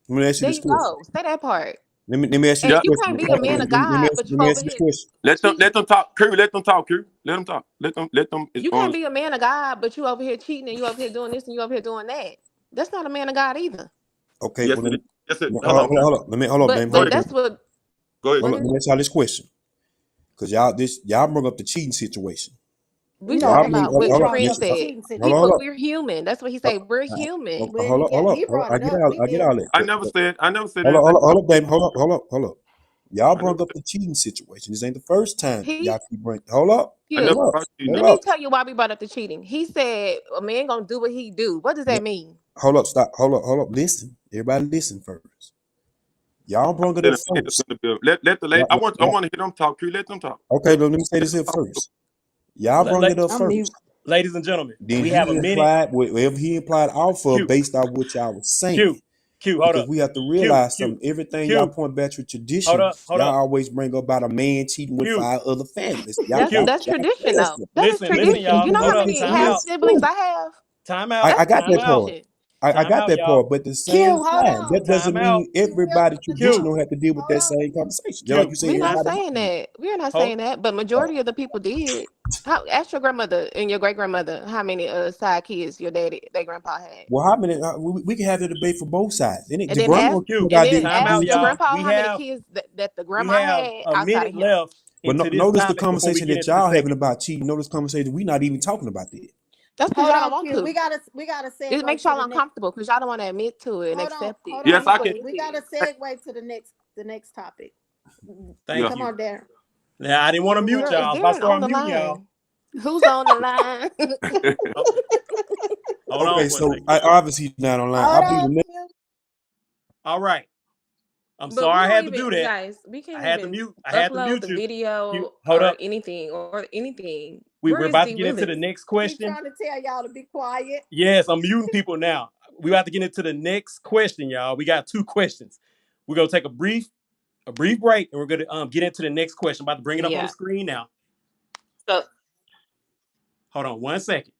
let me ask you There this you question. go. Say that part. Let me ask you And this you question. can't be a man of God, but Let you me over ask you this here question. Let them cheating. talk, Curry. Let them talk, Curry. Let them talk. Let them. You can't be a man of God, but you over here cheating and you over here doing this and you over here doing that. That's not a man of God either. Okay, Yes, well, it is. Yes, it. Hold on, Curry. hold on. Hold on, Dame. But that's what. Go ahead. Hold What on. is Let me ask y'all this question, because y'all bring up the cheating situation. we No, Y'all talking bring about we what hold up. brought Capri up the said? cheating He Hold put situation. up. we're human. That's what he said. We're human. Well, he Hold up. brought I it get up. all. We I get did. all that. I never said Hold anything. up, Dame. Hold up. Y'all I never brought up said. the cheating situation. This ain't the first time He y'all keep bringing. Hold up. I never Q. brought you. Let me tell you why we brought up the cheating. He said a man gonna do what he do. What does that mean? Hold up. Stop. Hold up. Listen. Everybody listen first. Y'all brought it up first. Let the lady. I want to hear them talk. Curry, let them talk. Okay, let me say this here first. Y'all brought it up I'm mute. first. Ladies and gentlemen, Then we have a he minute. implied whatever he implied off of Q, based off what y'all was saying. Q, hold Because up. we have to Q, realize Q, something. Everything y'all Q, point back to hold tradition, up, hold y'all up. always bring up about a man cheating with Q, 5 other families. Q, That's tradition though. That is listen, tradition. y'all. You know Hold how up. many Time half out. siblings I have? Time out. I That's got Time that out. part. tradition. I Time got out, that y'all. part, but at the Q, same hold time, that on. doesn't Time out. mean everybody tradition Q. don't have to deal with Hold that on, same Q. conversation. Just like Q. you said, We're not everybody. saying that. We're not Hold. saying that. But majority of the people did. Ask your grandmother and your great grandmother how many side kids your daddy, their grandpa had. Well, how many? We can have the debate for both sides. And And the then grandma ask took Q. and out then the Time out, ask your inclusion. y'all. grandpa how many kids that the We grandma have had a outside of minute him. left But into this notice the topic before we conversation get that into the y'all having second. about cheating. Notice the conversation we not even talking about that. That's because Hold y'all don't on, want Q. We to. gotta It segue makes to y'all the next. uncomfortable because y'all don't want to admit to it and Hold on, accept it. hold This on, Yes, is I what can. Q. this We gotta is. segue to the next topic. Thank Yeah. Come you. on, Darren. Now, I didn't want to mute Girl, is y'all. If I Darren on start the muting y'all, line? Who's on the line? oh, hold on Okay, for a so second. I obviously not online. I Hold believe the on, next. Q. All right. I'm But we sorry I don't had to do even, that. guys, we I can't had to even mute. I had to upload mute the you. video Hold or up. anything. We're Where is about to D get into the Willis? next He question. trying to tell y'all to be quiet. Yes, I'm muting people now. We about to get into the next question, y'all. We got 2 questions. We're gonna take a brief break, and we're gonna get into the next question. I'm about to bring it up on the Yeah. screen now. So Hold on 1 second.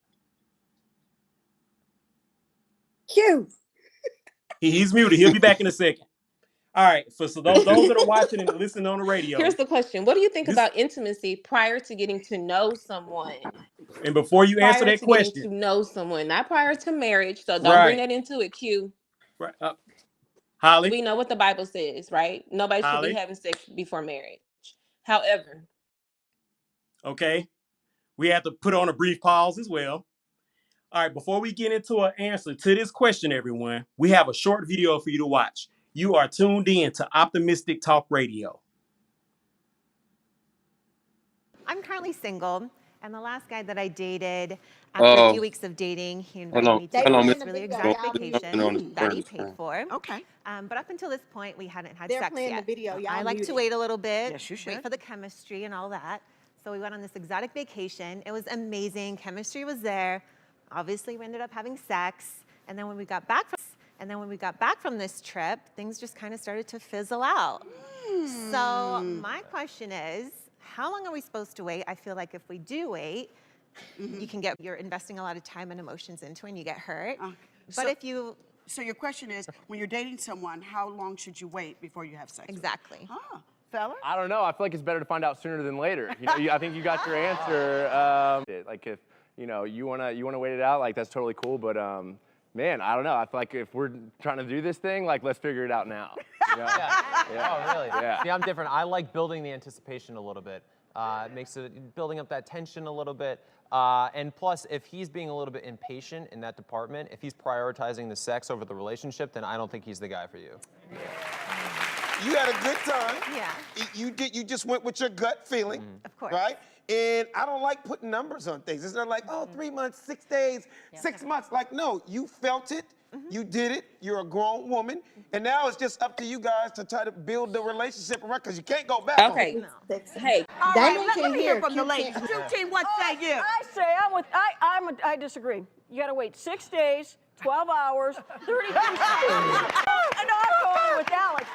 Q. He's muted. He'll be back in a second. All right. So those that are watching and listening on the radio, here's the question. What do you think this about intimacy prior to getting to know someone? and before you answer Prior that to getting question, to know someone, not prior to marriage. So don't bring right? that into it, Q. Right. Holly, We know what the Bible says, right? Nobody should be Holly. having sex before marriage. However, Okay. We have to put on a brief pause as well. All right, before we get into an answer to this question, everyone, we have a short video for you to watch. You are tuned in to Optimistic Talk Radio. I'm currently single, and the last guy that I dated, after a few weeks of dating, he invited me to They this playing the really video. exotic Y'all muted. vacation that he paid for. Okay. But up until this point, we hadn't had They're sex playing the yet. video. Y'all I like muted. to wait a little bit, Yes, you should. wait for the chemistry and all that. So we went on this exotic vacation. It was amazing. Chemistry was there. Obviously, we ended up having sex. And then when we got back from this trip, things just kind of started to fizzle out. So my question is, how long are we supposed to wait? I feel like if we do wait, you're investing a lot of time and emotions into it and you get hurt. But if you... So your question is, when you're dating someone, how long should you wait before you have sex? Exactly. Huh, fella? I don't know. I feel like it's better to find out sooner than later. You know, I think you got your answer. Like if you wanna wait it out, like that's totally cool. But man, I don't know. I feel like if we're trying to do this thing, like let's figure it out now. You know? Yeah. Oh, really? Yeah. See, I'm different. I like building the anticipation a little bit. It makes it building up that tension a little bit. And plus, if he's being a little bit impatient in that department, if he's prioritizing the sex over the relationship, then I don't think he's the guy for you. You had a good time. Yeah. You just went with your gut feeling. Of course. Right? And I don't like putting numbers on things. It's not like, 3 months, 6 days, 6 months. Like, no, you felt it. You did it. You're a grown woman. And now it's just up to you guys to try to build the relationship around, because you can't go back on it. Hey. All Damon right, let can me hear hear. from the Q ladies. can't. Q team, what say you? I say I disagree. You got to wait 6 days, 12 hours, 32 seconds. I know I'm going with Alex.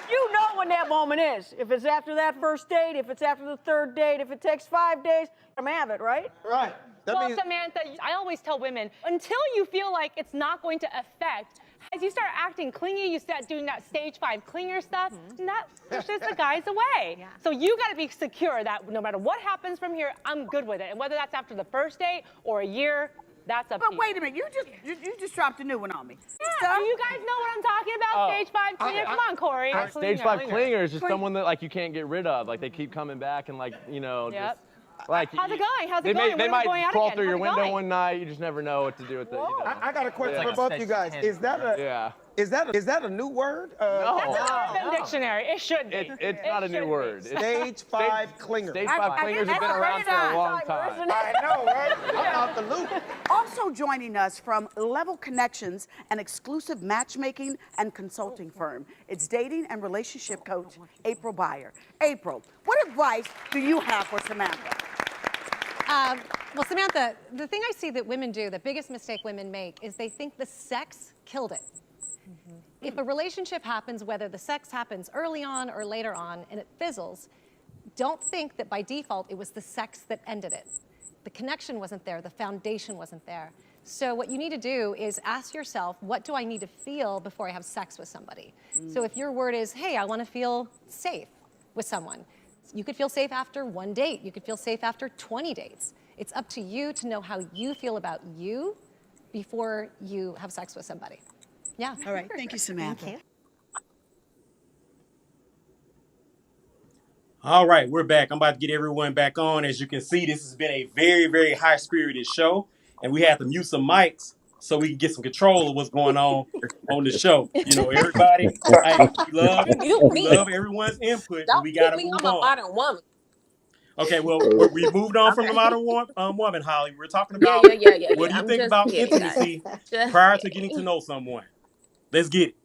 You know when that moment is. If it's after that first date, if it's after the third date, if it takes 5 days, I'm have it, right? Right. Well, Samantha, I always tell women, until you feel like it's not going to affect, as you start acting clingy, you start doing that stage 5 clinger stuff, and that pushes the guys away. Yeah. So you got to be secure that no matter what happens from here, I'm good with it. And whether that's after the first date or a year, that's up to you. But wait a minute, you just dropped a new one on me. Yeah, do you guys know what I'm talking about? Stage 5 clinger? Come on, Corey. Stage 5 clinger is just someone that like you can't get rid of. Like they keep coming back and like just, like How's it going? How's it going? They When are we might going out crawl again? through your How's it window going? one night. You just never know what to do with it. You know? I got a question Yeah. for both you guys. Is that a new word? No. That's not in the dictionary. It should be. It's not a new word. Stage 5 clinger. Stage 5 clingers have been around for a long time. I know, right? I'm out the loop. Also joining us from Level Connections, an exclusive matchmaking and consulting firm. It's dating and relationship coach, April Beyer. April, what advice do you have for Samantha? Well, Samantha, the thing I see that women do, the biggest mistake women make, is they think the sex killed it. If a relationship happens, whether the sex happens early on or later on, and it fizzles, don't think that by default it was the sex that ended it. The connection wasn't there, the foundation wasn't there. So what you need to do is ask yourself, what do I need to feel before I have sex with somebody? So if your word is, hey, I want to feel safe with someone, you could feel safe after 1 date. You could feel safe after 20 dates. It's up to you to know how you feel about you before you have sex with somebody. Yeah. All right. Thank you, Samantha. Thank you. All right, we're back. I'm about to get everyone back on. As you can see, this has been a very, very high-spirited show, and we had to mute some mics so we can get some control of what's going on the show. You know, everybody, hey, we love everyone's input, but we got to move I'm a on. modern woman. Okay, well, we moved on from the modern woman, Holly. We're talking about what do you I'm think just about kidding, intimacy guys. Just prior to kidding. getting to know someone? Let's get it.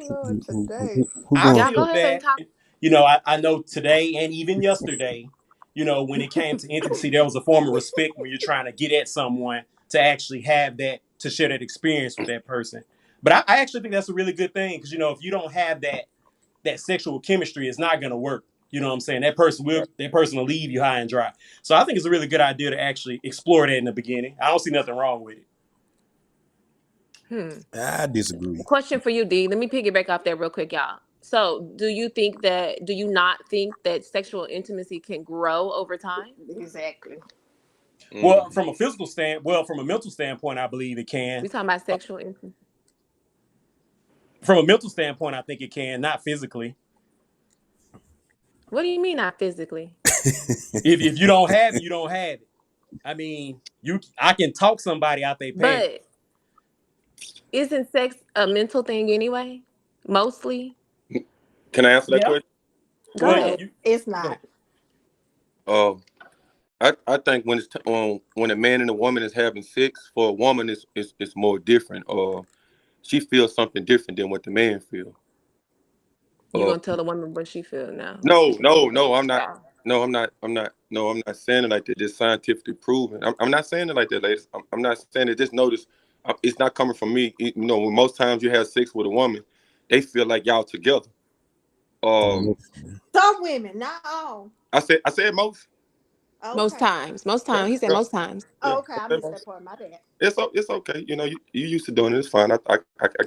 Lord, today. I Y'all go feel ahead and that, talk. you know, I know today and even yesterday, you know, when it came to intimacy, there was a form of respect when you're trying to get at someone to actually have that, to share that experience with that person. But I actually think that's a really good thing because, you know, if you don't have that sexual chemistry, it's not going to work. You know what I'm saying? That person will leave you high and dry. So I think it's a really good idea to actually explore that in the beginning. I don't see nothing wrong with it. I disagree. Question for you, D. Let me piggyback off that real quick, y'all. So, do you not think that sexual intimacy can grow over time? Exactly. Well, from a mental standpoint, I believe it can. We talking about sexual intimacy. From a mental standpoint, I think it can, not physically. What do you mean not physically? If you don't have it, you don't have it. I mean, I can talk somebody out their pants. But isn't sex a mental thing anyway? Mostly. Can I answer that question? Go ahead. It's not. I think when when a man and a woman is having sex, for a woman it's more different. She feels something different than what the man feels. You gonna tell the woman what she feel now? No, I'm not. No, I'm not. No, I'm not saying it like that. It's scientifically proven. I'm not saying it like that, ladies. I'm not saying it. Just notice, it's not coming from me. You know, when most times you have sex with a woman, they feel like y'all together. Some women, not all. I said most. Okay. Most times. He said most times. Oh, okay, I missed that part. My bad. It's okay. You know, you used to doing it. It's fine. I can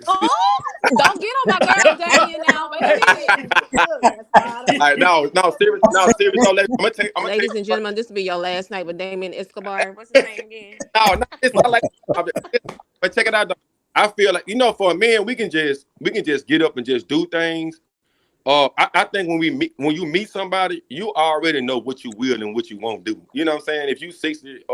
see. Oh, don't get on my girl Damien now. Wait a minute. All right, no, serious. No, I'm gonna take. Ladies and gentlemen, this will be your last night with Damien Escobar. What's his name again? No, it's not like. But check it out. Though. I feel like, you know, for a man, we can just get up and just do things. I think when you meet somebody, you already know what you will and what you won't do. You know what I'm saying? If you 60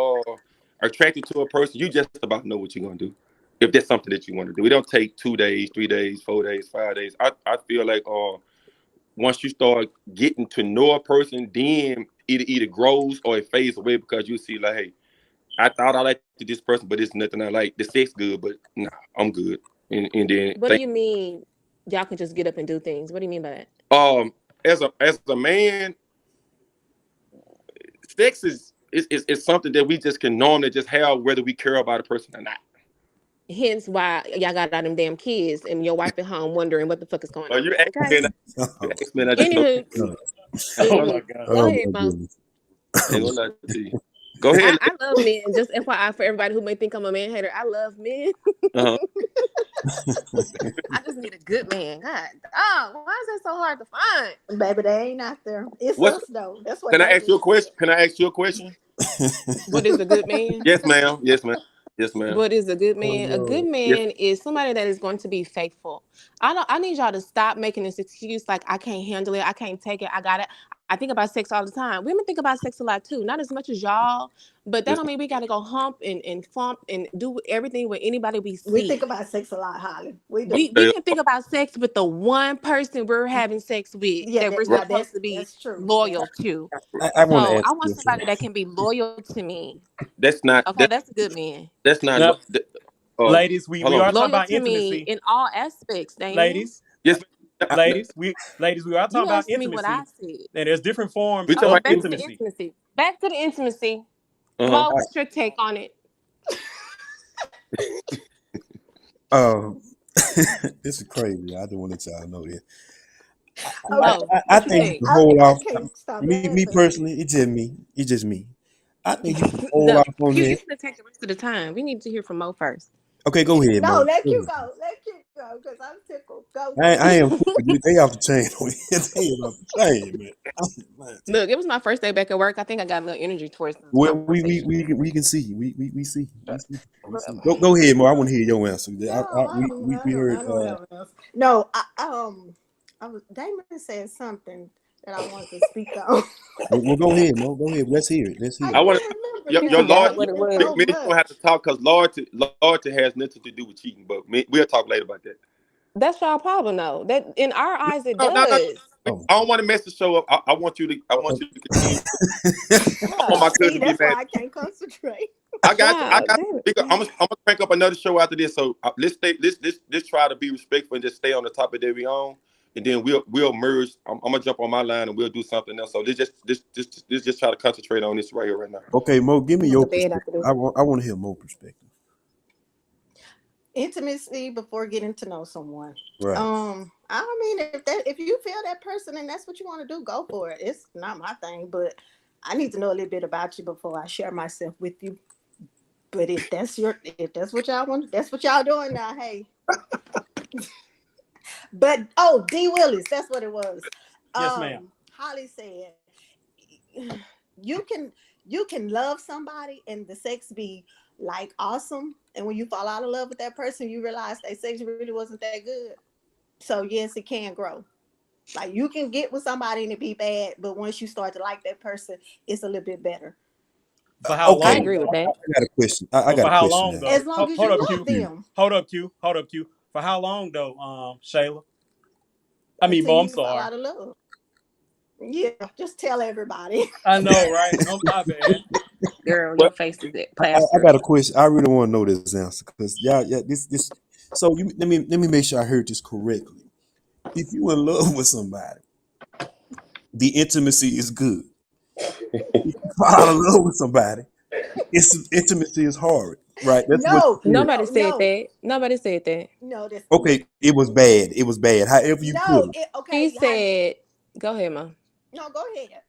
attracted to a person, you just about know what you're gonna do. If that's something that you want to do, it don't take 2 days, 3 days, 4 days, 5 days. I feel like once you start getting to know a person, then it either grows or it fades away because you see like, hey, I thought I liked this person, but it's nothing I like. The sex good, but nah, I'm good. And then what do you mean? Y'all can just get up and do things. What do you mean by that? As a man, sex is something that we just can normally just have whether we care about a person or not. Hence why y'all got all them damn kids and your wife at home wondering what the fuck is going on. You asked me, I just Anywho. Oh my God. Go ahead, folks. Go ahead. I love men. Just FYI for everybody who may think I'm a man hater, I love men. I just need a good man. God, why is that so hard to find? Baby, they ain't out there. It's us though. That's what. Can I ask you a question? What is a good man? Yes, ma'am. Yes, ma'am. What is a good man? A good man is somebody that is going to be faithful. I need y'all to stop making this excuse like I can't handle it, I can't take it, I got it. I think about sex all the time. Women think about sex a lot too, not as much as y'all, but that don't mean we got to go hump and flump and do everything with anybody we see. We think about sex a lot, Holly. We do. We can think about sex with the one person we're having sex with that we're supposed to be loyal to. I want somebody that can be loyal to me. That's not okay. That's a good man. That's not. Ladies, we are talking about intimacy me in all aspects. Ladies, yes. Ladies, we are talking about intimacy. What I said. And there's different forms of intimacy. Back to the intimacy. Mo, what's your take on it? This is crazy. I don't want to y'all know that. Oh, I think the whole off. Me personally, it's just me. I think you can hold No, off on you that. can take the rest of the time. We need to hear from Mo first. Okay, go ahead, No, Mo. let Go you ahead. go. Let you go, because I'm tickled. Go, I Mo. am too, but they off the chain. They is off the chain, man. Man. Look, it was my first day back at work. I think I got a little energy towards the Well, conversation. we can see. We see. We see. Go ahead, Mo. I want to hear your answer. We heard. I don't have enough. No, Damon said something that I wanted to speak on. Well, go ahead, Mo. Go ahead. Let's hear it. Let's hear I it. want Can't remember your, He your now. forgot loyalty. what it It's Me, was. so me and you don't have to much. talk because loyalty has nothing to do with cheating. But we'll talk later about that. That's y'all problem, though. That in our eyes, it No, no, no. does. Oh. I don't want to mess the show up. I want you to. I want you to continue. I want my cousin See, to get that's why mad. I can't concentrate. I got you. I Child, got you. I'm gonna crank up another show after this. So let's stay. Let's try to be respectful and just stay on the topic that we on, and then we'll merge. I'm gonna jump on my line and we'll do something else. So let's just try to concentrate on this right here right now. Okay, Mo. Give me I'm your the bed after perspective. this. I want to hear Mo perspective. Intimacy before getting to know someone. Right. I mean, if you feel that person and that's what you want to do, go for it. It's not my thing, but I need to know a little bit about you before I share myself with you. But if that's what y'all want, that's what y'all doing now. Hey, but D Willis, that's what it was. Yes, ma'am. Holli said you can love somebody and the sex be like awesome, and when you fall out of love with that person, you realize that sex really wasn't that good. So yes, it can grow. Like you can get with somebody and it be bad, but once you start to like that person, it's a little bit better. For how I Okay. long, agree with though? that. I got a question. I But got for a how question long, now. though? As long as Hold you up, love Q. them, Hold up, Q. Hold up, Q. For how long, though, Shayla? I mean, until Mo, I'm you fall sorry. out of love. Yeah, just tell everybody. I know, right? Oh, my bad. Girl, your Well, face is it, I plaster. got a question. I really want to know this answer because yeah, this. So let me make sure I heard this correctly. If you in love with somebody, the intimacy is good. If you fall out of love with somebody, intimacy is hard, right? That's what No, you said. Nobody said no, that. Nobody said that. no. That's Okay, it was bad. It was bad. However you put no. it. She Okay, said, go ahead, Mom. no. Go ahead.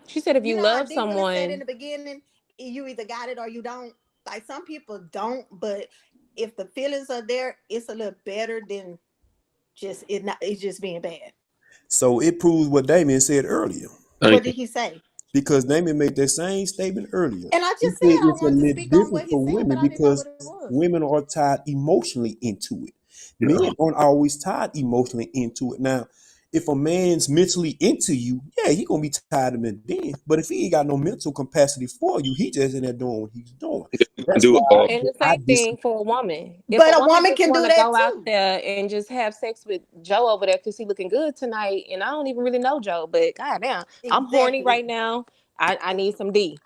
She said if You you know how love D Willis said in someone, the beginning, you either got it or you don't. Like some people don't, but if the feelings are there, it's a little better than just it. Not it's just being bad. So it proves what Damien said earlier. What thank you. did he say? Because Damien made that same statement earlier. And I He just said said I it's a wanted to little speak on what different he for said, but women I didn't know because what it was. women are tied emotionally into it. Men aren't always tied emotionally into it. Now, if a man's mentally into you, yeah, he gonna be tied to him then. But if he ain't got no mental capacity for you, he just in there doing what he's doing. You can That's do it. why and the I same thing disagree. for a woman. If a But a woman woman just can want do to that go out too. there and just have sex with Joe over there because he looking good tonight, and I don't even really know Joe, but goddamn, I'm horny Exactly. right now. I need some D.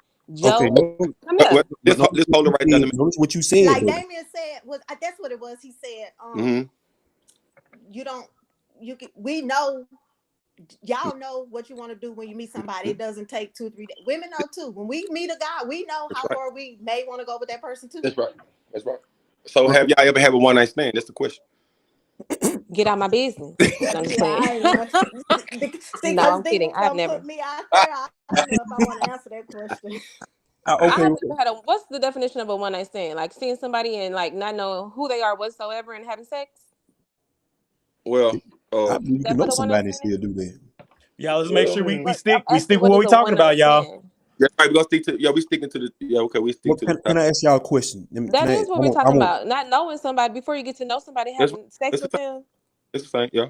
Okay, Joe, no, come Well, here. but notice let's what hold it you right there. said. Notice what you said Like though. Damien said, was that's what it was. He said, Mm-hmm. you don't you can we know y'all know what you want to do when you meet somebody. It doesn't take 2-3 days. Women know too. When we meet a guy, we know That's how right. far we may want to go with that person too. That's right. That's right. So Okay. have y'all ever had a one night stand? That's the question. Get out my business. No, I'm just Yeah, playing. I ain't want see No, because I'm D kidding. was I've gonna never. put me out there. I don't know if I want to answer that question. Okay. I've never had a. What's the definition of a one night stand? Like seeing somebody and like not knowing who they are whatsoever and having sex. Well, I Is believe you can that know what a one night somebody and stand is? still do that. Yeah, let's make well, sure we What stick I'm we stick asking, with what what is we a talking one about, night y'all. stand? that's right. We're gonna stick to we sticking to the okay, we stick Well, to the can topic. I ask y'all a question? Can That I? is what we're I talking want. about. Not knowing somebody before you get to know somebody, That's having sex it's the with same. them. It's the same, yeah.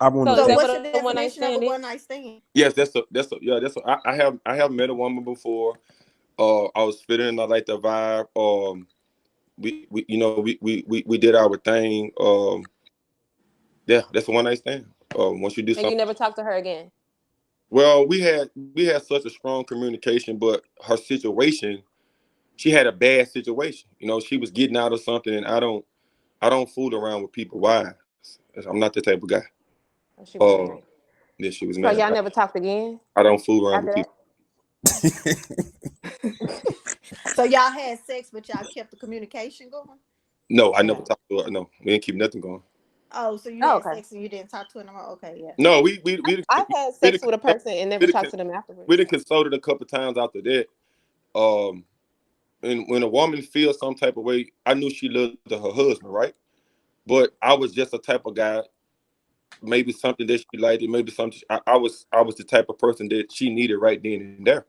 I want So to. is So that what's what your a one night definition of a stand one is? night stand? Yes, that's a yeah, that's a I have met a woman before. I was feeling I like the vibe. We you know we did our thing. Yeah, that's a one night stand. Once you do And you something. never talk to her again. Well, we had such a strong communication, but her situation, she had a bad situation. You know, she was getting out of something, and I don't fool around with people. Why? I'm not the type of guy. Oh, she was Uh, married. yeah, she was So married. y'all never talked again I don't fool around with after people. So y'all had sex, but y'all kept the communication going. No, I never that? talked to her. No, we didn't keep nothing going. Oh, so you Oh, had okay. sex and you didn't talk to him anymore? Okay, yeah. No, I've had sex with a person and never talked to them we afterwards. done consulted a couple times after that. And when a woman feels some type of way, I knew she loved her husband, right? But I was just a type of guy. Maybe something that she liked, maybe something I was the type of person that she needed right then and there.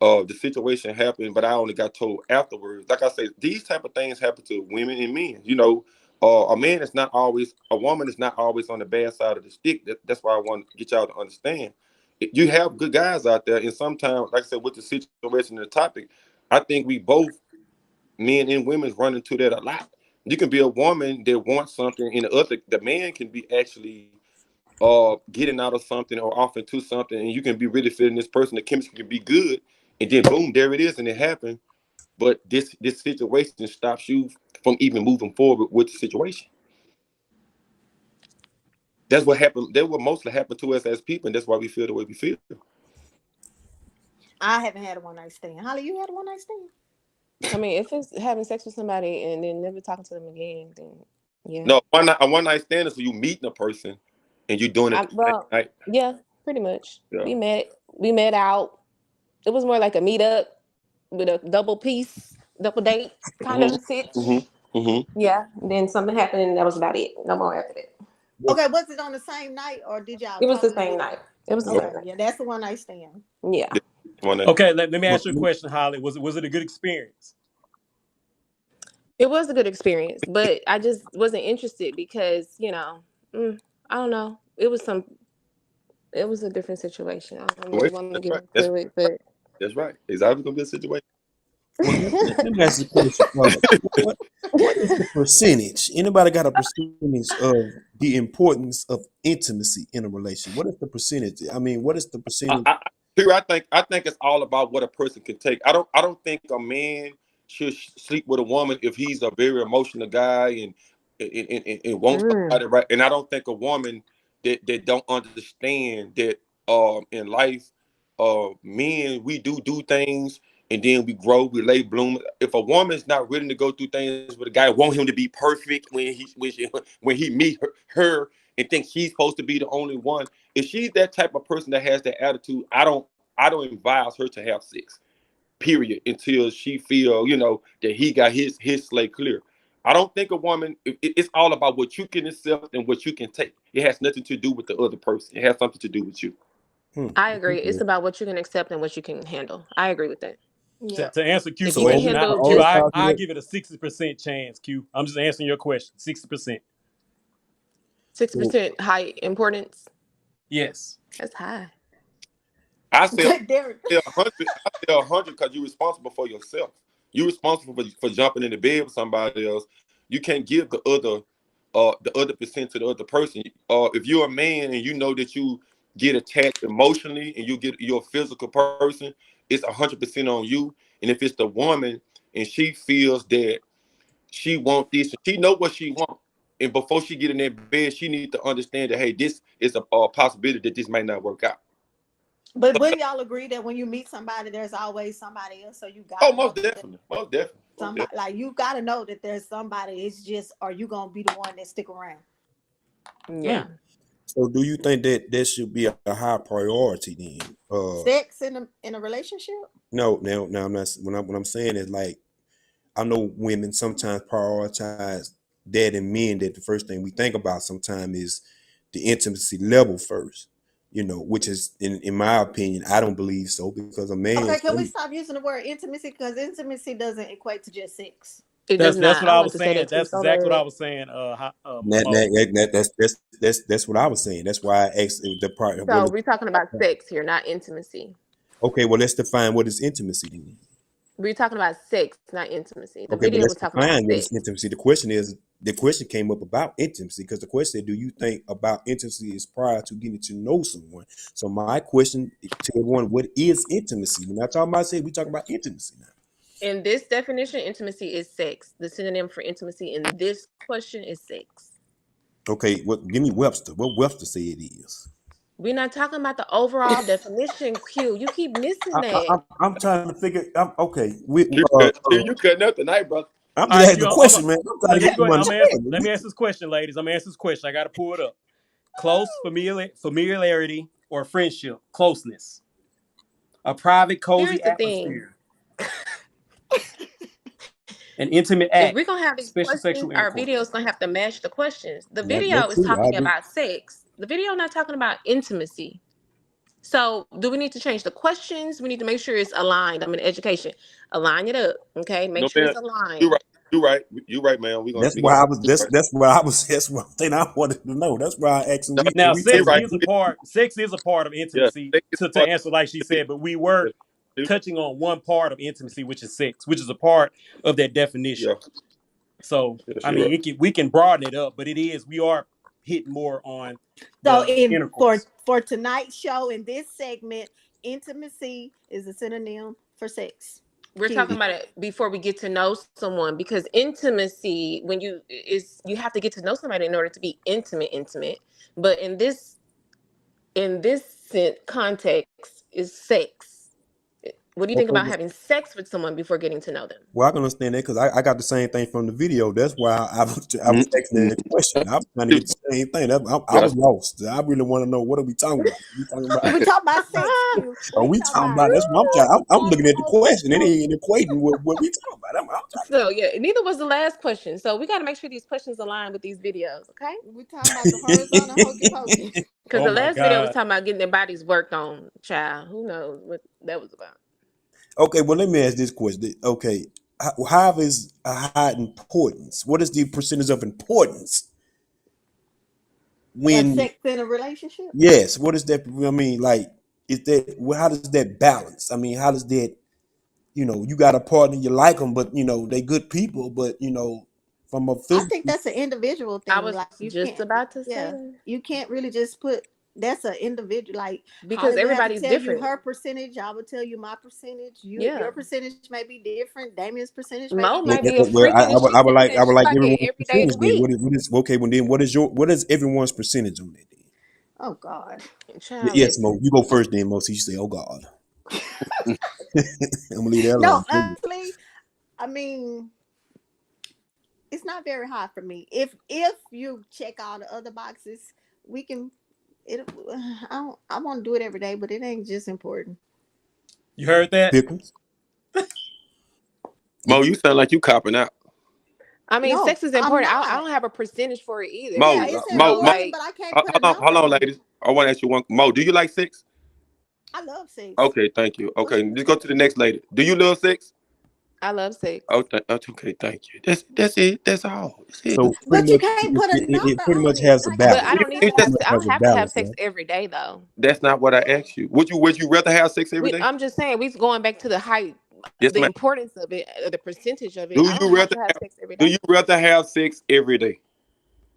The situation happened, but I only got told afterwards. Like I said, these type of things happen to women and men. You know, a woman is not always on the bad side of the stick. That's why I want to get y'all to understand. You have good guys out there, and sometimes, like I said, with the situation and the topic, I think we both, men and women, run into that a lot. You can be a woman that wants something, and the man can be actually getting out of something or off into something, and you can be really feeling this person. The chemistry can be good, and then boom, there it is, and it happened. But this situation stops you from even moving forward with the situation. That's what happened. That what mostly happened to us as people, and that's why we feel the way we feel. I haven't had a one night stand. Holly, you had a one night stand? I mean, if it's having sex with somebody and then never talking to them again, then yeah. No, a one night stand is when you meeting a person and you're doing it the same night. Yeah, pretty much. Yeah. We met out. It was more like a meetup with a double date kind of sitch. Yeah. Then something happened and that was about it. No more after that. Okay, was it on the same night or did y'all It was the totally same night. It was the Okay, same night. yeah, that's the one night stand. Yeah. Okay, let me ask you a question, Holly. Was it a good experience? It was a good experience, but I just wasn't interested because, I don't know. It was a different situation. I don't really want to get into it, but That's right. It's always gonna be a situation. Let me ask you a question. What is the percentage? Anybody got a percentage of the importance of intimacy in a relationship? What is the percentage? I mean, what is the percentage? I think it's all about what a person can take. I don't think a man should sleep with a woman if he's a very emotional guy and wants somebody, right. And I don't think a woman that don't understand that in life, men, we do things and then we grow, we lay bloom. If a woman's not willing to go through things with a guy, want him to be perfect when he meet her and thinks she's supposed to be the only one. If she's that type of person that has that attitude, I don't advise her to have sex. Period. Until she feel, that he got his slate clear. I don't think a woman. It's all about what you can accept and what you can take. It has nothing to do with the other person. It has something to do with you. I agree. It's about what you can accept and what you can handle. I agree with that. Yeah. To answer Q's If you can question, handle I give it a 60% chance, Q. I'm just answering your question. 60%. 60% high importance. Yes. That's high. I say 100. I say 100 because you're responsible for yourself. You're responsible for jumping into bed with somebody else. You can't give the other percent to the other person. If you're a man and you know that you get attached emotionally and you're a physical person, it's 100% on you. And if it's the woman and she feels that she wants this, and she know what she wants, and before she get in that bed, she needs to understand that, hey, this is a possibility that this might not work out. But wouldn't y'all agree that when you meet somebody, there's always somebody else? So you got most definitely. Somebody like you got to know that there's somebody. It's just, are you gonna be the one that stick around? Yeah. So, do you think that should be a high priority then? Sex in a relationship? No. I'm not. What I'm saying is, like, I know women sometimes prioritize that in men. That the first thing we think about sometimes is the intimacy level first. Which is, in my opinion, I don't believe so, because a man. Okay, can we stop using the word intimacy? Because intimacy doesn't equate to just sex. That's what I was saying. That's exactly what I was saying. That's what I was saying. That's why I asked the part. So we're talking about sex here, not intimacy. Okay, well, let's define what is intimacy then. We're talking about sex, not intimacy. The Okay, video was talking about what sex. is intimacy. The question came up about intimacy because the question said, do you think about intimacy is prior to getting to know someone? So my question to everyone, what is intimacy? We're not talking about sex, we're talking about intimacy now. In this definition, intimacy is sex. The synonym for intimacy in this question is sex. Okay, give me Webster. What Webster say it is? We're not talking about the overall definition, Q. You keep missing that. I'm trying to figure. Okay. You cutting up tonight, brother. I'm All just right, asking the question, man. I'm trying to get you understanding. let me answer this question, ladies. I'm gonna answer this question. I gotta pull it up. Close familiarity or friendship, closeness, a private, Here's cozy the thing. atmosphere, an intimate If act, we're gonna have these special questions, sexual our intercourse. video is gonna have to match the questions. The video That's is true. I talking agree. about sex. The video not talking about intimacy. So do we need to change the questions? We need to make sure it's aligned. I'm in education. Align it up. Okay. Make No, sure man. it's aligned. You right. You right. You right, man. That's We why gonna I was. That's one thing I wanted to know. That's why I asked. no, Now, We you're talking sex right. about. is a part. Sex is a part of Yeah. intimacy. Take it To apart. answer like she said, but we were touching on one part of intimacy, which is sex, which is a part of that definition. Yeah. So Yes, I you're mean, right. we can broaden it up, but we are hitting more on So the intercourse. for tonight's show in this segment, intimacy is a synonym for sex. We're talking about it before we get to know someone, because intimacy, when you have to get to know somebody in order to be intimate. But in this context is sex. What do you think Okay. about having sex with someone before getting to know them? Well, I can understand that because I got the same thing from the video. That's why I was asking that question. I was trying to get the same thing. I was lost. I really want to know, what are we talking about? We talking about? We talking about sex, Q. Are we talking about? That's what I'm trying. I'm looking at the question. It ain't equating with what we talking about. I'm trying. So yeah, neither was the last question. So we got to make sure these questions align with these videos, okay? We talking about the horizontal hokey pokey. Because Oh the my last video was God. talking about getting their bodies worked on. Child, who knows what that was about? Okay, well, let me ask this question. Okay, how is a high importance? What is the percentage of importance Of when? sex in a relationship? Yes, what is that? I mean, like, is that? How does that balance? I mean, how does that? You got a partner, you like them, but they good people, but from a I physical. think that's an individual I thing. was Like you just can't, about to say yeah, that. you can't really just put. That's an individual. Like Because Holly would have to everybody's tell you different. her percentage. I would tell you my percentage. Yeah. Your percentage may be different. Damien's percentage may Mo be might different. be a Well, freak in the I sheets would every like day. She like it everyone's every day of the percentage. Then week. what is okay? Well, then what is everyone's percentage on that? Then? Oh God. Child, Yes, listen. Mo. You go first, then Mo. So you say, "Oh God." I'm gonna leave that No, alone. honestly, I mean, it's not very hard for me. If you check all the other boxes, we can. It. I want to do it every day, but it ain't just important. You heard that? Pickles. Mo, you sound like you copping out. I mean, No, sex is I'm important. I not. don't have a percentage for it either. Yeah, Mo, it's Mo, Mo. important, but I can't put a number Hold on, on it. ladies. I want to ask you one. Mo, do you like sex? I love sex. Okay, thank you. Okay, let's go to the next lady. Do you love sex? I love sex. Oh, that's okay. Thank you. That's it. That's all. That's it. So But you can't put a it number pretty much on it. has a Like But balance. I don't need You to have. just, I don't Has a have to have balance, sex right? every day though. that's not what I asked you. Would you rather have sex every day? I'm just saying we're going back to the height, Yes, the ma'am. importance of it, the percentage of it. Do I don't you have rather to have sex every do day. you rather have sex every day?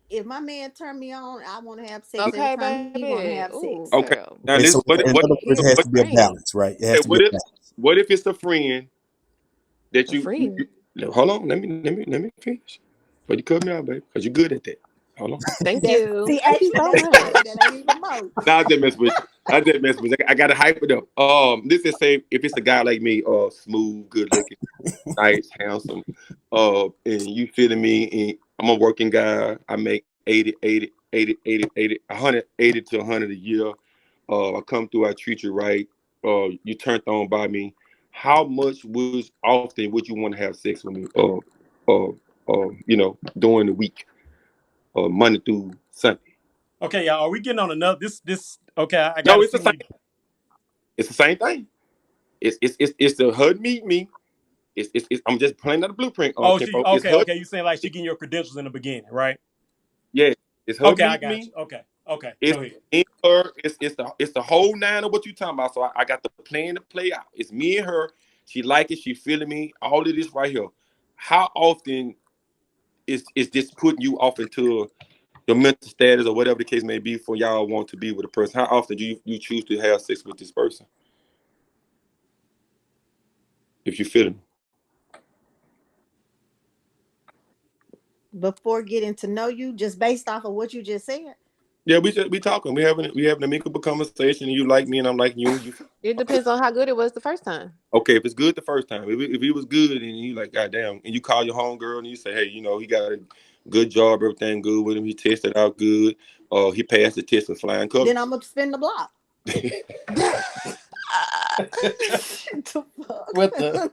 if my man turn me on, I want to have sex every Okay, time he want to baby. have Ooh, sex. Okay. girl. Now Okay, this so in other words, it has to be a Brain. balance, right? It has to be a balance. what if it's a friend that A friend. hold on, let me finish. But you cut me out, baby, because you're good at that. Hold on. Thank That's you. see, Thank you actually, so that's much. Holly. That ain't even Mo. Nah, I just mess with you. I gotta hype it up. This is say if it's a guy like me, smooth, good looking, nice, handsome, and you feeling me, and I'm a working guy. I make 180 to 100 a year. I come through, I treat you right. You turned on by me. How much often would you want to have sex with me? During the week, Monday through Sunday. Okay, y'all. Are we getting on another? This. Okay, I No, gotta it's see the same. what. It's the same thing. It's the HUD meet me. It's I'm just playing out the blueprint. Oh, Ken she. Folk. It's Okay, HUD. okay. You saying like she getting your credentials in the beginning, right? Yeah, it's HUD Okay, I meet got me. you. Okay. It's Go ahead. in her. It's the whole nine of what you talking about. So I got the plan to play out. It's me and her. She like it. She feeling me. All of this right here. How often is this putting you off into your mental status or whatever the case may be for y'all want to be with a person? How often do you choose to have sex with this person? If you feel me. Before getting to know you, just based off of what you just said. Yeah, we talking. We having an amicable conversation. And you like me, and I'm like you. It depends on how good it was the first time. Okay, if it's good the first time, if it was good, and you like, goddamn, and you call your homegirl and you say, hey, he got a good job, everything good with him, he tested out good, he passed the test with flying colors. Then I'm gonna spin the block. What the?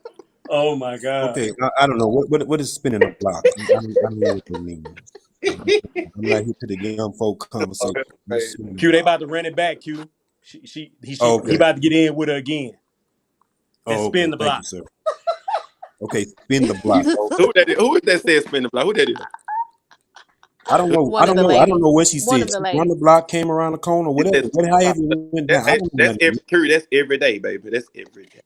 Oh my God. Okay, I don't know what is spinning the block. I don't know what that means. I'm not here to the young folk conversation. Q, they about to run it back. Q, he Okay. about to get in with her again. And Oh, spin okay. the Thank block. you, sir. Okay, spin the block. Who is that said spin the block? Who that is? I don't know. One I of don't the know. I don't ladies. know what she One said. of the She run the ladies. block, came around the corner, whatever. However it went down. I don't know That's nothing. that's every day, baby. That's every day.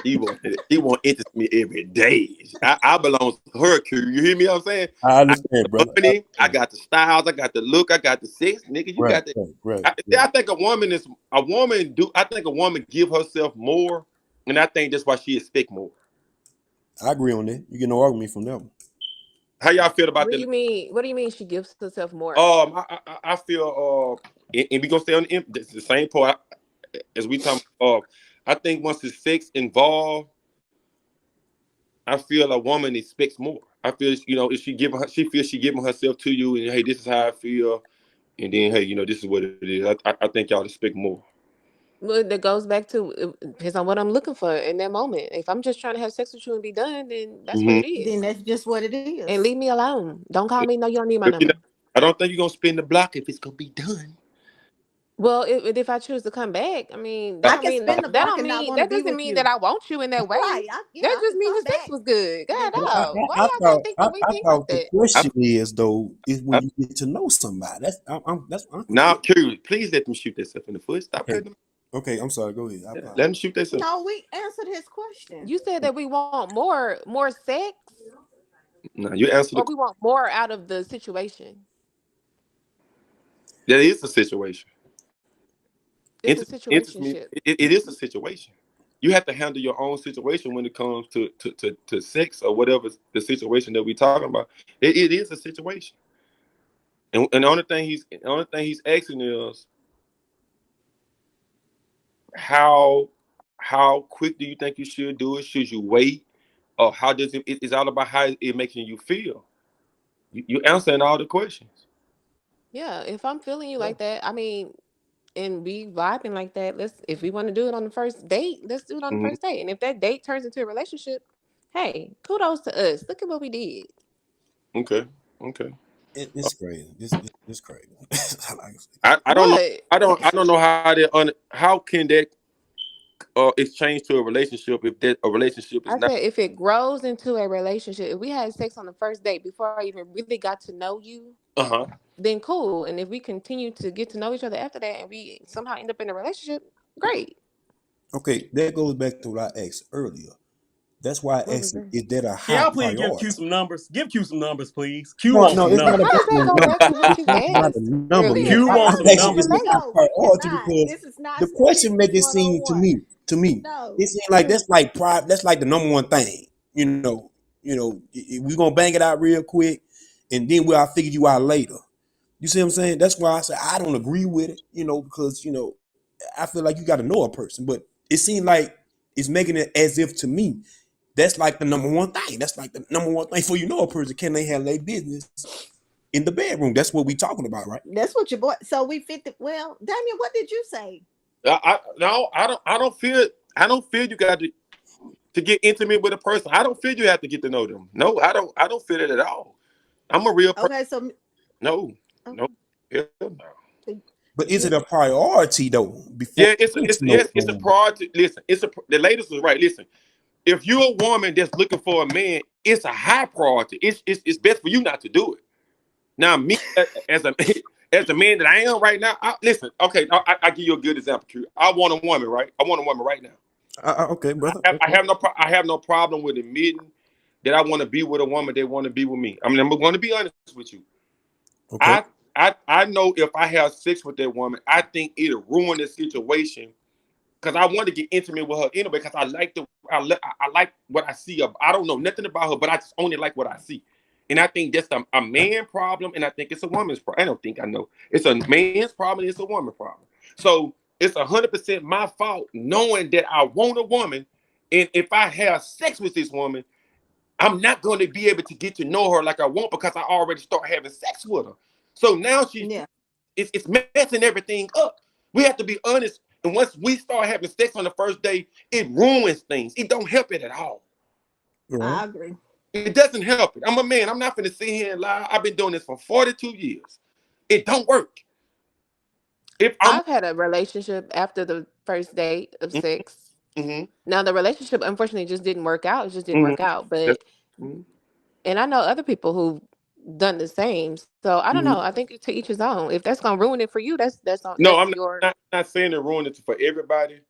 He want interest me every day. I belong to her, Q. You hear me? What I'm saying? I understand, brother. Money, I got the styles, I got the look, I got the sex, nigga. You got the. Right. I think a woman give herself more, and I think that's why she expect more. I agree on that. You get no argument from that one. How y'all feel about What do that? you mean? What do you mean she gives herself more? I feel and we gonna stay on the same part as we talk. I think once the sex involved, I feel a woman expects more. I feel if she feels she giving herself to you, and hey, this is how I feel, and then hey, this is what it is. I think y'all expect more. Well, that goes back to it depends on what I'm looking for in that moment. If I'm just trying to have sex with you and be done, then that's what Mm-hmm. it is. Then that's just what it is. And leave me alone. Don't call me. No, you don't need my I number. don't think you're gonna spin the block if it's gonna be done. Well, if I choose to come back, I mean, I can spin the block and not want to that be doesn't with mean that you. I want you in that way. Right. That I just can means come the sex back. was good. God, Then dog. Why I y'all gotta thought think I, that we I think like thought the that? question is though is when you get to know somebody. That's I'm Now, confused. Curry, please let them shoot themselves in the foot. Stop Okay. cutting them. Okay, I'm sorry. Go ahead. Let them shoot themselves. No, we answered his question. You said that we want more sex, No, you answer or the. we want more out of the situation. That is a situation. It's a Intimacy, situationship. it is a situation. You have to handle your own situation when it comes to sex or whatever the situation that we're talking about. It is a situation, and the only thing he's asking is how quick do you think you should do it? Should you wait, or how does it's all about how it making you feel. You answering all the questions. Yeah, if I'm feeling you like that, I mean, and we vibing like that, if we want to do it on the first date, let's do it on the Mm-hmm. first date. And if that date turns into a relationship, hey, kudos to us. Look at what we did. Okay. It's crazy. It's crazy. I don't know. What? I don't know how can that exchange to a relationship if that a relationship is I not. said if it grows into a relationship, if we had sex on the first date before I even really got to know you, Uh-huh. then cool. And if we continue to get to know each other after that and we somehow end up in a relationship, great. Okay, that goes back to what I asked earlier. That's why I What was asked, that? is that a Can high y'all please give Q priority? some numbers? Give Q some numbers, please. Q No, wants no, some it's not How numbers. about does that no go number. back to what you It's not a asked number, earlier? man. Q How wants does I'm some that asking, even is numbers. that relate? high No, it's priority not. because This is not the question make statistics it seem 101. to me, No. it seems like that's like the number one thing. We gonna bang it out real quick, and then I'll figure you out later. You see what I'm saying? That's why I say I don't agree with it. Because I feel like you got to know a person, but it seems like it's making it as if to me that's like the number one thing. That's like the number one thing for a person. Can they handle their business in the bedroom? That's what we talking about, right? That's what your boy. So we fit the. Well, Daniel, what did you say? No, I don't feel you got to get intimate with a person. I don't feel you have to get to know them. No, I don't feel it at all. I'm a real person. Okay, so No, okay. no, hell no. But is it a priority though? Before Yeah, it's a priority. Listen, the ladies was right. Listen, if you're a woman that's looking for a man, it's a high priority. It's best for you not to do it. Now, me as a as the man that I am right now, listen. Okay, I give you a good example. Q. I want a woman, right? I want a woman right now. okay, brother. I have no problem with admitting that I want to be with a woman that want to be with me. I mean, I'm going to be honest with you. Okay. I know if I have sex with that woman, I think it'll ruin the situation because I want to get intimate with her anyway. Because I like what I see of. I don't know nothing about her, but I just only like what I see. And I think that's a man problem, and I think it's a woman's problem. I don't think I know. It's a man's problem, it's a woman's problem. So it's 100% my fault knowing that I want a woman, and if I have sex with this woman, I'm not going to be able to get to know her like I want because I already start having sex with her. So now it's messing everything up. We have to be honest. And once we start having sex on the first day, it ruins things. It don't help it at all. I agree. It doesn't help it. I'm a man. I'm not going to sit here and lie. I've been doing this for 42 years. It don't work. I've had a relationship after the first date of sex. Now the relationship unfortunately just didn't work out. It just didn't work out. But and I know other people who've done the same. So I don't know. I think to each his own. If that's gonna ruin it for you, that's No, I'm your. not saying to ruin it for everybody.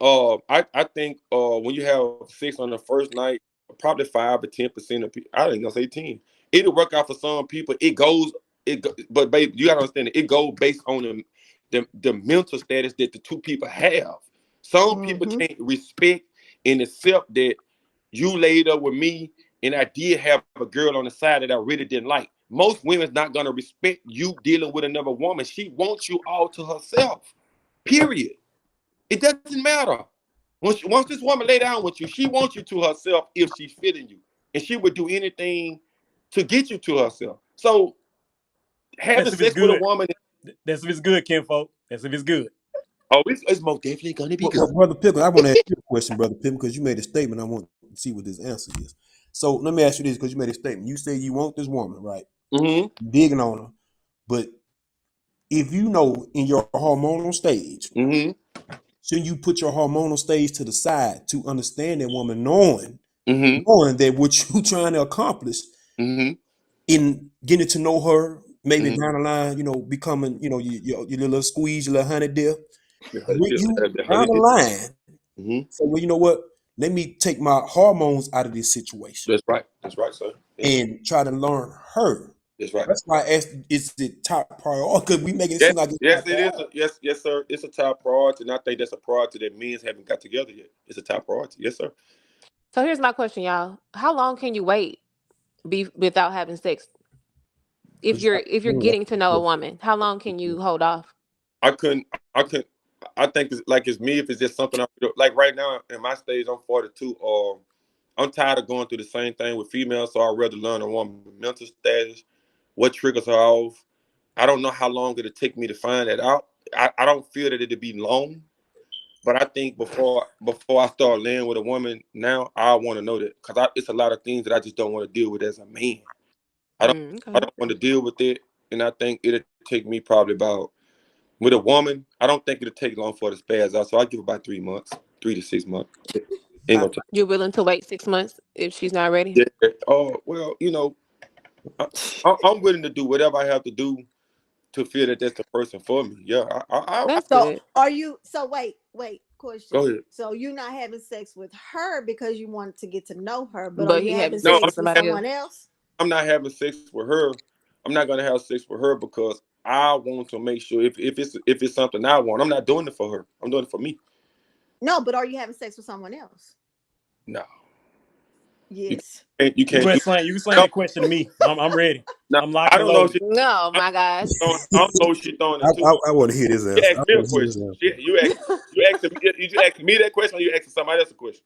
I think when you have sex on the first night, probably 5 or 10% of people. I ain't gonna say 10. It'll work out for some people. But babe, you gotta understand it goes based on the mental status that the two people have. Some people can't respect and accept that you laid up with me and I did have a girl on the side that I really didn't like. Most women's not gonna respect you dealing with another woman. She wants you all to herself. Period. It doesn't matter. Once this woman lay down with you, she wants you to herself if she's feeling you. And she would do anything to get you to herself. So having That's if it's sex with a good. woman. That's if it's good, kinfolk. That's if it's good. Oh, it's most definitely gonna be good. Well, Brother Pickle, I want to ask you a question, Brother Pickle, because you made a statement. I want to see what this answer is. So let me ask you this, because you made a statement. You say you want this woman, right? Digging on her. But if you know in your hormonal stage, shouldn't you put your hormonal stage to the side to understand that woman, knowing that what you trying to accomplish in getting to know her, maybe down the line, becoming, your little squeeze, your little honey dip. When you down the line, so well, you know what? Let me take my hormones out of this situation. That's right. That's right, sir. And try to learn her. That's right. That's why I asked, is it top priority? Because we making it seem like it's yes, top it priority. is. Yes, sir. It's a top priority, and I think that's a priority that men haven't got together yet. It's a top priority. Yes, sir. So here's my question, y'all. How long can you wait without having sex? If you're getting to know a woman, how long can you hold off? I couldn't. I think it's me. If it's just something like right now in my stage, I'm 42. I'm tired of going through the same thing with females, so I'd rather learn a woman's mental status, what triggers her off. I don't know how long it'll take me to find that out. I don't feel that it'll be long, but I think before I start laying with a woman now, I want to know that because it's a lot of things that I just don't want to deal with as a man. I don't want to deal with it, and I think it'll take me probably about. With a woman, I don't think it'll take long for her to spaz out. So I give about 3 months, 3 to 6 months. Ain't gonna take. You're willing to wait 6 months if she's not ready? Yeah. Oh well, I'm willing to do whatever I have to do to feel that that's the person for me. Yeah. That's So good. are you? So wait. Question. Go ahead. So you're not having sex with her because you wanted to get to know her, but are But you he having having sex sex with with somebody someone else? I'm not having sex with her. I'm not gonna have sex with her because I want to make sure if it's something I want, I'm not doing it for her. I'm doing it for me. No, but are you having sex with someone else? No. Yes. You can't. You can slang that question to me. I'm ready. No, I'm locked I and don't know. loaded. No, my gosh. I don't know what she's throwing it too. I want to hear this You answer. asked me a question. You asked me that question, or you asking somebody else a question?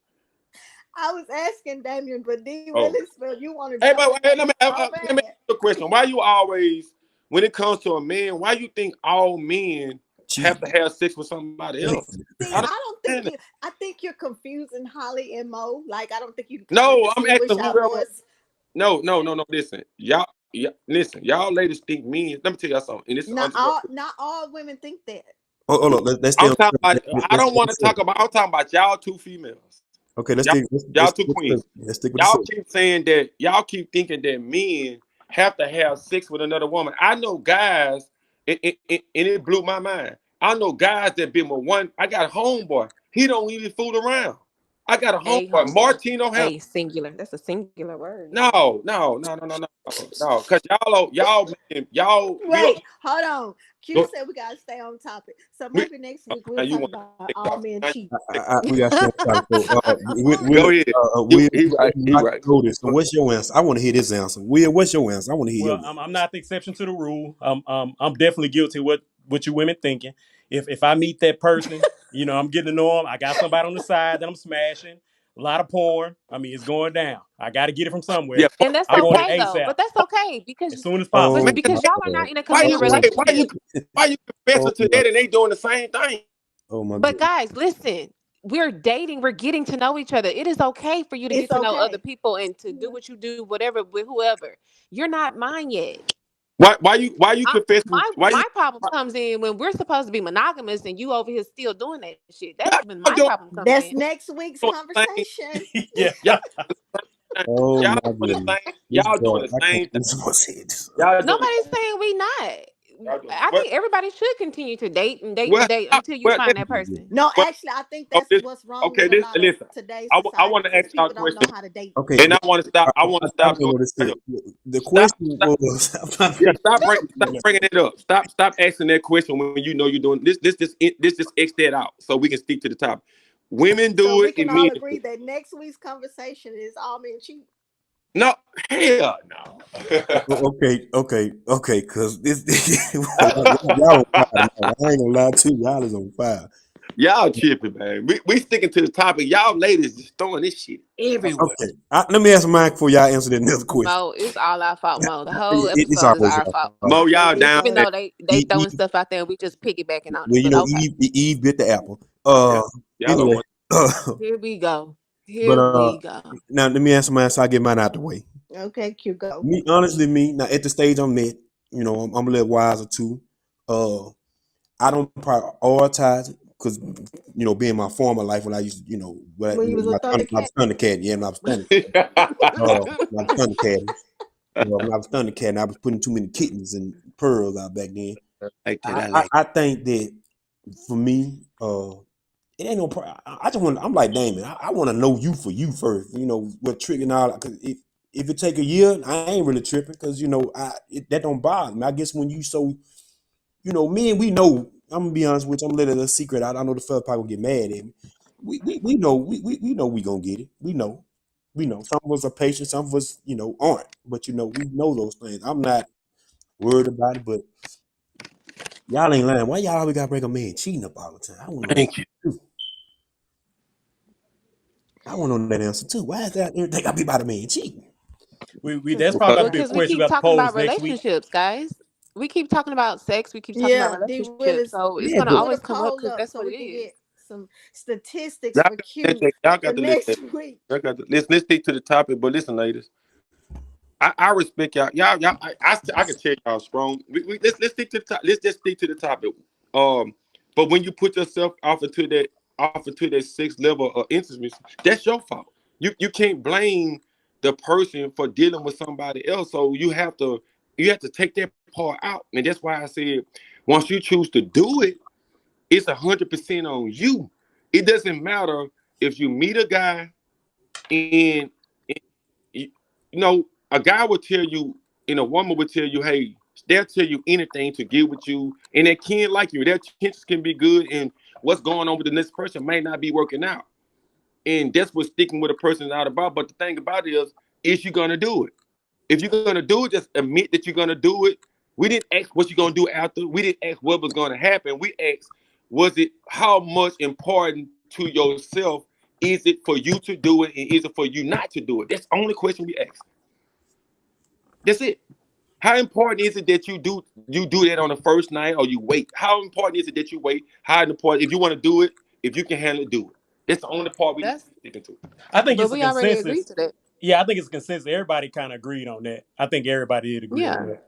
I was asking Damien, but D. Oh. Willis, but you want to. Hey, but let me ask you a question. Why you always, when it comes to a man, why you think all men have to have sex with somebody else? See, I don't think you. I think you're confusing Holly and Mo. Like I don't think you. No, I'm asking whoever. No. Listen, listen. Y'all ladies think men. Let me tell y'all something. And this Not all women think that. Hold on. Let's I'm talking about. I don't want to talk about. I'm talking about y'all two females. Okay, y'all two queens. Let's stick with Y'all keep saying that. Y'all keep thinking that men have to have sex with another woman. I know guys, and it blew my mind. I know guys that been with one. I got a homeboy. He don't even fool around. I got a A homeboy, homeboy. Martino Hammer. A singular. That's a singular word. No. Cause y'all, Wait, hold on. Q go, said we gotta stay on topic. So we, maybe next week now we'll you talk want about to take all off. men Now cheat. you take off. We got to stay on time. So, Go ahead. Will, He right. He I right. know this. So, what's your answer? I want to hear this answer. Will, what's your answer? I want to hear Well, your answer. I'm not the exception to the rule. I'm definitely guilty of what you women thinking. If I meet that person, I'm getting to know them. I got somebody on the side that I'm smashing. A lot of porn. I mean, it's going down. I got to get it from somewhere. Yeah. And that's I want it okay though. ASAP, But that's okay as because soon as possible. Oh, Man, my y'all are God. not in a why committed you Oh, relationship. confessing oh, to that and they doing the same thing? oh my But God. guys, listen, we're dating, we're getting to know each other. It is okay for you to It's get to know other okay. people and to do what you do, whatever, with whoever. You're not mine yet. Why you confessing? My problem comes in when we're supposed to be monogamous and you over here still doing that shit. That's when y'all my doing problem comes That's in. next week's the same? conversation. Yeah. Y'all Oh y'all my doing the goodness. same. This Y'all doing boy, the I can't same thing. believe someone said this. Y'all doing the Nobody's same. saying we not. Y'all doing I well. think everybody should continue to date and date Well, and date until you well, find that person. No, well, actually, I think that's what's wrong with a lot of listen. today's I society want to because ask y'all a people don't know question, how to date. Okay, and I want to stop. I want to I stop don't know doing what it it. said. The Stop, question stop. was, Yeah, stop bringing it up. Stop asking that question when you know you're doing this. Just X that out so we can stick to the topic. Women So do we it can and men all do agree it. that next week's conversation is all men cheat. No, hell no. okay, because this y'all on fire tonight. I ain't gonna lie to you, y'all is on fire. Y'all tripping, man. We sticking to the topic. Y'all ladies just throwing this shit everywhere. Okay, let me answer mine before y'all answer the next question. Mo, it's all our fault, Mo. The whole It's episode is always our y'all fault. fault. Mo, y'all It's down. Even There. though they Eve, throwing stuff out there and we just piggybacking on it. well, But okay. Eve bit the apple. Yeah, y'all don't Anyway, want. Here we go. but Here we go. now let me answer mine so I get mine out the way. okay. Q go. Me, honestly, now at the stage I'm at, I'm a little wiser too. I don't prioritize it because being my former life when I used to, When you was a when I was Thundercat. Thundercat, yeah, when I was Thundercat, when I was Thundercat, when I was Thundercat, and I was putting too many kittens and pearls out back then. Like that. I like. I think that for me, it ain't no. I just want. I'm like Damon. I want to know you for you first. What triggering all. Because if it take a year, I ain't really tripping because that don't bother me. I guess when you so. Men, we know. I'm gonna be honest with you. I'm gonna let it a secret out. I know the fella probably will get mad at me. We know we know we gonna get it. We know. Some of us are patient. Some of us aren't. But we know those things. I'm not worried about it. But y'all ain't lying. Why y'all always gotta break a man cheating up all the time? I want to know that Thank you. too. I want to know that answer too. Why is that everything gotta be about a man cheating? That's probably about to be a Because we question we keep have to talking pose about next week. relationships, guys. We keep talking about sex. We keep talking about Yeah, D. relationships. Willis, So it's Yeah, gonna but put a always come up poll because up that's so what we it can is. get some statistics Y'all for got to Q y'all for got to listen. next week. Y'all got to let's stick to the topic. But listen, ladies, I respect y'all. I can tell y'all strong. Let's stick to the top. Let's just stick to the topic. But when you put yourself off into that sixth level of intimacy, that's your fault. You can't blame the person for dealing with somebody else. So you have to take that part out, and that's why I said once you choose to do it, it's 100% on you. It doesn't matter if you meet a guy and you a guy will tell you, and a woman will tell you, hey, they'll tell you anything to get with you, and they can't like you. Their intentions can be good, and what's going on with the next person might not be working out. And that's what sticking with a person is out about. But the thing about it is you gonna do it? If you're gonna do it, just admit that you're gonna do it. We didn't ask what you're gonna do after. We didn't ask what was gonna happen. We asked, was it how much important to yourself is it for you to do it, and is it for you not to do it? That's the only question we ask. That's it. How important is it that you do that on the first night or you wait? How important is it that you wait? How important if you want to do it, if you can handle it, do it. That's the only part we need to That's stick into. I think but it's a we already agreed consensus. to that. Yeah, I think it's a consensus. Everybody kind of agreed on that. I think everybody did agree on Yeah. that.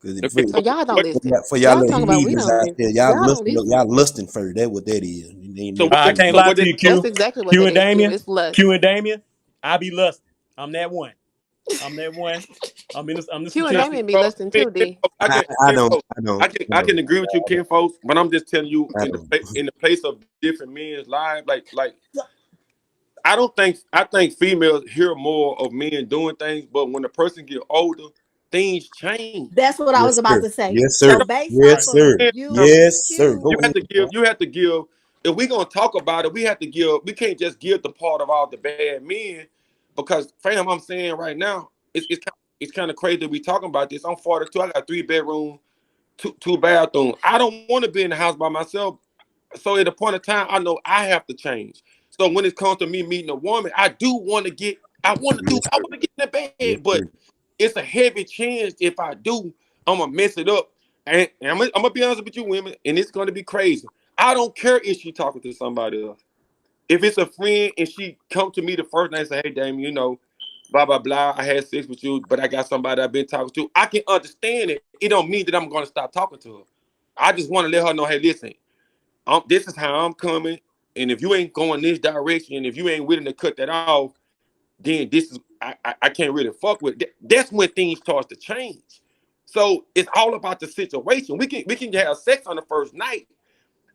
Because Okay, So y'all don't listen. for y'all Y'all little talking about we heathens don't out listen. there, Y'all don't listen. y'all lusting for that. What that is? You ain't so never what I they, told can't me. so lie what to they, you, That's Q. exactly what Q that and is, Q. Damien. It's lust. Q and Damien. I be lusting. I'm that one. I'm that one. I'm the Q and statistic. Damon be listening too, D. I I don't. can agree with you, Ken, folks, but I'm just telling you I in don't. the place of different men's lives, like I think females hear more of men doing things, but when the person get older, things change. That's what I was Yes, about sir. to say. Yes, So sir. based off Yes, of sir. you and Yes, sir. Q, Go ahead. You have to give. If we gonna talk about it, we have to give. We can't just give the part of all the bad men, because fam, I'm saying right now, it's kind of crazy that we talking about this. I'm 42. I got 3 bedrooms, two bathrooms. I don't want to be in the house by myself. So at a point of time, I know I have to change. So when it comes to me meeting a woman, I do want to get. I want to Yes, get in the yes, bed, but sir. it's a heavy chance if I do, I'm gonna mess it up. And I'm gonna be honest with you, women, and it's gonna be crazy. I don't care if she talking to somebody else. If it's a friend and she come to me the first night and say, "Hey, Damon, blah blah blah, I had sex with you, but I got somebody I've been talking to," I can understand it. It don't mean that I'm gonna stop talking to her. I just want to let her know, hey, listen, this is how I'm coming, and if you ain't going this direction, if you ain't willing to cut that off, then this is I can't really fuck with it. That's when things starts to change. So it's all about the situation. We can have sex on the first night,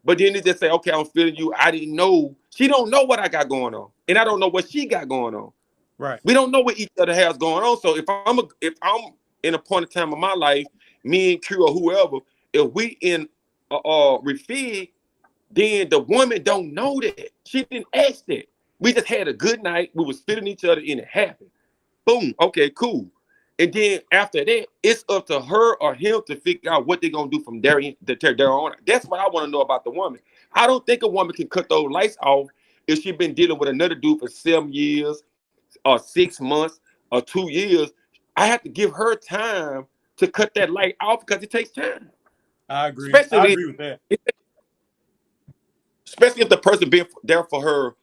but then they just say, okay, I'm feeling you. I didn't know. She don't know what I got going on, and I don't know what she got going on. Right. We don't know what each other has going on. So if I'm in a point of time of my life, me and Q or whoever, if we in refig, then the woman don't know that. She didn't ask that. We just had a good night. We was feeling each other and it happened. Boom. Okay, cool. And then after that, it's up to her or him to figure out what they're gonna do from there on. That's what I want to know about the woman. I don't think a woman can cut those lights off if she's been dealing with another dude for 7 years or 6 months or 2 years. I have to give her time to cut that light off because it takes time. I agree. I Especially agree with that. especially if the person been there for her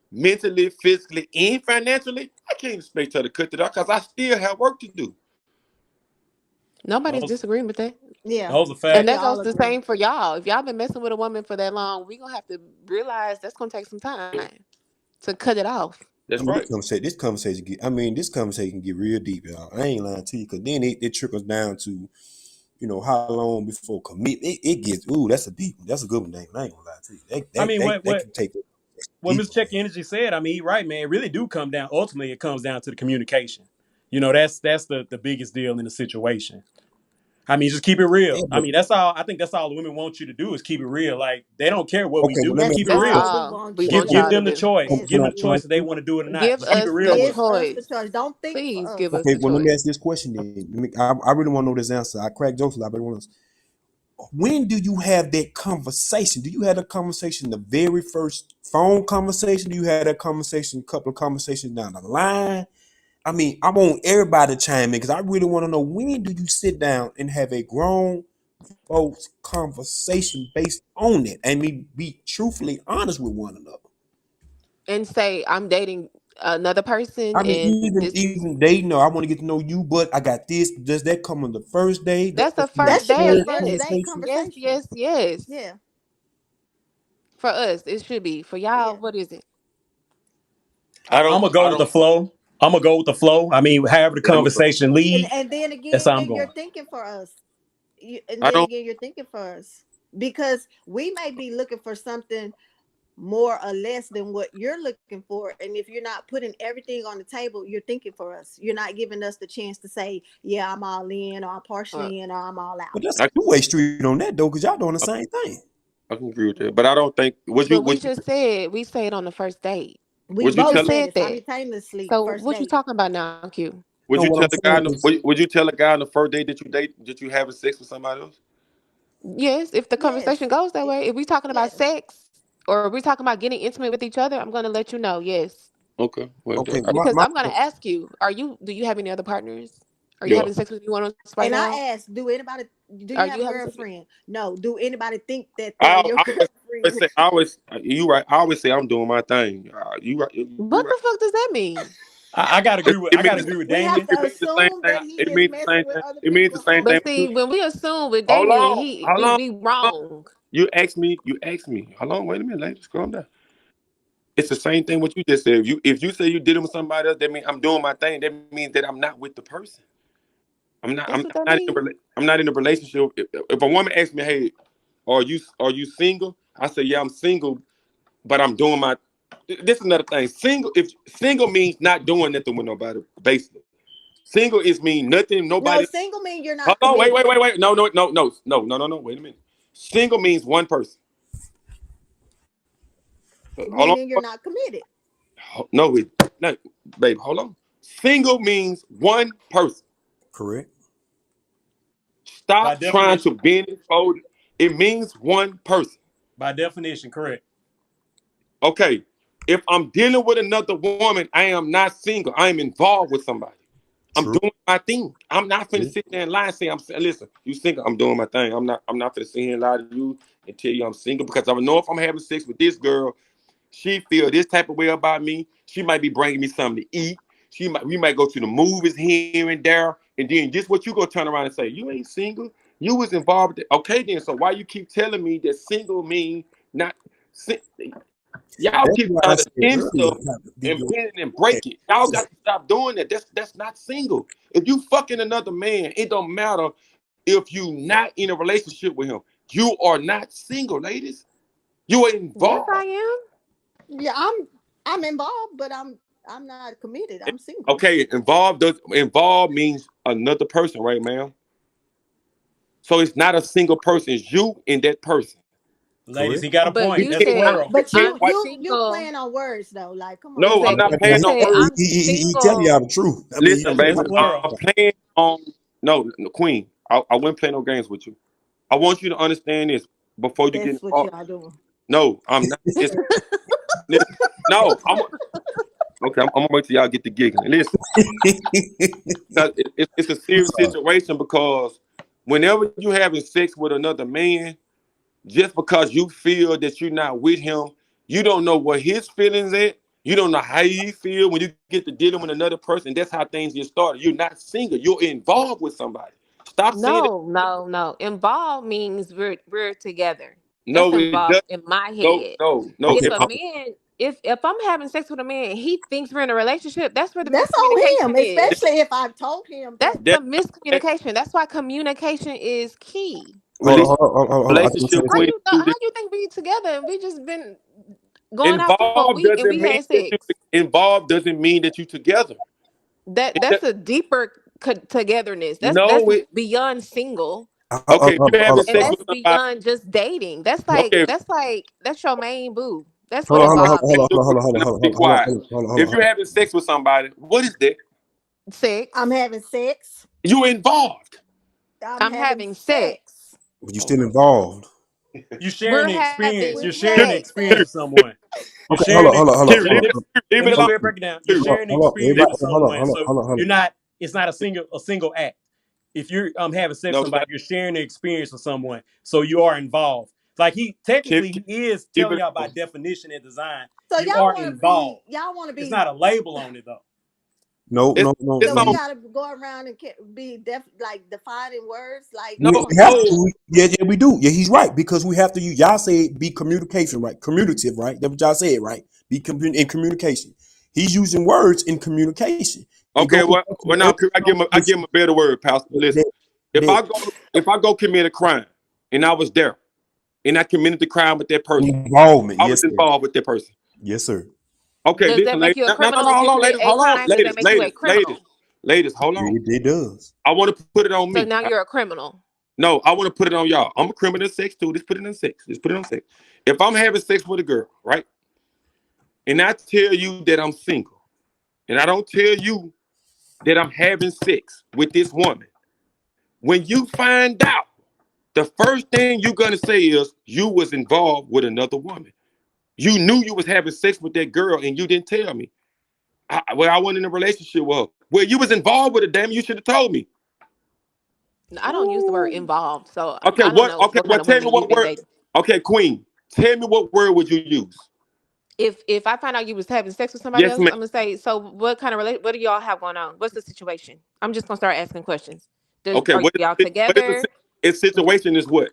mentally, physically, and financially. I can't expect her to cut it off because I still have work to do. Nobody's disagreeing with that. Yeah. Those are And facts. We that goes all the agree. same for y'all. If y'all been messing with a woman for that long, we gonna have to realize that's gonna take some time to cut it off. I That's mean, right. this conversation can get real deep, y'all. I ain't lying to you, because then it trickles down to, how long before commit. It gets, that's a deep one. That's a good one, Dave. I ain't gonna lie to you. I mean, That can take it what deep. Mr. Check Energy said, I mean, he right, man. It really do come down. Ultimately, it comes down to the communication. That's the biggest deal in the situation. I mean, just keep it Yeah, real. I but mean, that's all. I think that's all the women want you to do is keep it real. Like they don't care what we okay, but do. let me That's Keep ask it you a That's all real. we all want we you to want Give y'all to do. them the do. choice. Is Give question. them the choice if they want to do it or not. Give But keep it us real the with give them. us the choice. choice. Don't think Please for give us. us Okay, the well, let me ask choice. this question then. I really want to know this answer. I crack jokes a lot, but I want to. When do you have that conversation? Do you have a conversation the very first phone conversation? Do you have that conversation, a couple of conversations down the line? I mean, I want everybody to chime in because I really want to know, when do you sit down and have a grown folks conversation based on it and be truthfully honest with one another? And say I'm dating another person I mean, and even this is dating, I want to get to know you, but I got this. Does that come on the first day? That that's the be the That first should be day. a third first Yes. date conversation? Yes, conversation. yes, yes. Yeah. For us, it should be. For y'all, Yeah. what is it? I I'm don't. gonna go I with the don't. flow. I'm gonna go with the flow. I mean, however the Yeah, let me go. conversation lead, And then that's again, how I'm you're going. thinking for us. And I then don't. again, you're thinking for us because we may be looking for something more or less than what you're looking for. And if you're not putting everything on the table, you're thinking for us. You're not giving us the chance to say, yeah, I'm all in, or I'm Uh, partially in, or I'm all out. But that's a I, two-way street on that though, because y'all doing the I, same thing. I can agree with that, but I don't think. Would you? but we Would you? just said we say it on the first date. We Would you We both just tell? said said it that. simultaneously, So first what you date. talking about now, Q? Would No, you what tell I'm a guy? saying is, Would you tell a guy on the first date that you date that you having sex with somebody else? Yes, if the Yes. conversation goes that way. If we talking about Yes. sex or we talking about getting intimate with each other, I'm gonna let you know. Yes, Okay. Well, okay, because my I'm gonna ask you: Do you have any other partners? Are you yeah. having sex with anyone else right And now? I asked, do you Are have you a having sex with? girlfriend? No. Do anybody think that they're your I always girlfriend? say. I always. You right. I always say I'm doing my thing. You right. You What right. the fuck does that mean? I gotta agree with. It I gotta means agree with We have Damon. it to means the same assume thing. that he It is means the same messing with thing. other It means the people same thing But with you. see, when we assume with Hold Damien, on. Hold we on. we wrong. You asked me. You asked me. Hold on. Wait a minute, ladies. Calm down. It's the same thing what you just said. If you say you did it with somebody else, that means I'm doing my thing. That means that I'm not with the person. I'm not. That's I'm what that not in means. I'm not in a relationship. If a woman asks me, "Hey, are you single?" I say, "Yeah, I'm single, but I'm doing my." This is another thing. Single means not doing nothing with nobody. Basically, single is mean nothing. No, Nobody. single mean you're Hold not on. Wait. committed. Wait. Wait. Wait. No. No. No. No. No. No. No. No. Wait a minute. Single means one person. Hold Meaning you're on. not committed. No. No, babe. Hold on. Single means one person. Correct. By Stop trying to definition. bend and fold. It means one person. By definition, correct. Okay. If I'm dealing with another woman, I am not single. I am involved with somebody. I'm True. doing my thing. I'm not finna True. sit there and lie and say I'm saying, listen, you single, I'm doing my thing. I'm not finna sit here and lie to you and tell you I'm single because I know if I'm having sex with this girl, she feel this type of way about me. She might be bringing me something to eat. We might go to the movies here and there, and then just what you gonna turn around and say, you ain't single, you was involved. Okay, then so why you keep telling me that single mean not? Y'all That's keep why I trying to said bend earlier, stuff you have to be and your bend it and break it. Y'all got to stop doing that. That's not single. If you fucking another man, it don't matter if you not in a relationship with him. You are not single, ladies. You are Yes, involved. I am. Yeah, I'm involved, but I'm not committed. I'm single. Okay, involved means another person, right, ma'am? So it's not a single person. It's you and that person. Ladies, correct. he got a But We point. you That's can't said plural. But pretend I'm white. you single. playing on words though. Like, come on No, now. I'm not Exactly. playing You no said words. I'm He tell single. y'all the truth. I mean, Listen, baby, That's I'm plural. playing on. No, Queen. I wouldn't play no games with you. I want you to understand this before you get That's what involved. y'all doing. No, I'm not. Listen, no, okay. I'm gonna wait till y'all get the giggling. Listen, it's a serious situation because whenever you having sex with another man, just because you feel that you're not with him, you don't know what his feelings at. You don't know how he feel when you get to dealing with another person. That's how things get started. You're not single. You're involved with somebody. Stop saying that. No. Involved means we're together. That's No, it involved does. in my No, head. no, no. If okay. a man, if I'm having sex with a man, and he thinks we're in a relationship. That's where the That's on miscommunication him, is. especially if I've told him That's that. the That, that miscommunication. That's why communication is key. Hold on. I think relationship something How queen. you know, how you think we together and we just been going out for a Involved week and doesn't we mean had that you sex? involved doesn't mean that you together. That's a deeper togetherness. That's No, it beyond single. okay. If you're having And sex with that's somebody, beyond just dating. That's like okay. that's your main boo. That's what Hold on, involved means. now be quiet. If you're having sex with somebody, what is that? I'm Sex. having sex. You involved. I'm I'm having having sex. sex. but you still involved. You sharing We're the experience. having You're We sharing the having sex. experience with sex. someone. You're Okay, sharing the Leave experience. it, leave Let it me alone. go ahead and break it down. You're sharing the experience Everybody, with someone. So hold you're on. not. It's not a single act. If you're having sex with No, somebody, you're sharing the experience with someone. So you are involved. Like he keep, technically keep, he is keep telling it y'all by alone. definition and design. So You are involved. y'all want to It's be. not a label on it though. No, It's no, no, it's So we no. on. gotta go around and be like defining words. Like, No, come We on have now. no. to. Yeah, we do. Yeah, he's right because we have to use. Y'all say be communication, right? Communicative, right? That's what y'all said, right? Be in communication. He's using words in communication. It Okay, goes well, back to the well now earlier I give him a better word, Pastor. Listen, that, if that I go commit a crime and I was there and I committed the crime with that person, involvement. I was Yes, sir. involved with that person. Yes, sir. Okay, Does that listen, make ladies. you a No, criminal if hold you on, commit ladies, a hold on, crime? Does that make you a criminal? ladies, hold on. It does. I want to put it on So me. now you're a criminal. No, I want to put it on y'all. I'm a criminal in sex too. Just put it in sex. Just put it on sex. If I'm having sex with a girl, right, and I tell you that I'm single, and I don't tell you that I'm having sex with this woman, when you find out, the first thing you're gonna say is you was involved with another woman. You knew you was having sex with that girl, and you didn't tell me. I wasn't in a relationship with her. Well, you was involved with her. Damn, you should have told me. I don't use the word involved, so Okay, I don't what? know Okay, what well, kind of tell me women you've what been word. dating. Okay, Queen, tell me what word would you use? If I find out you was having sex with somebody Yes, else, ma'am. I'm gonna say, so what kind of what do y'all have going on? What's the situation? I'm just gonna start asking questions. Okay, Are y'all what is together? its situation is what?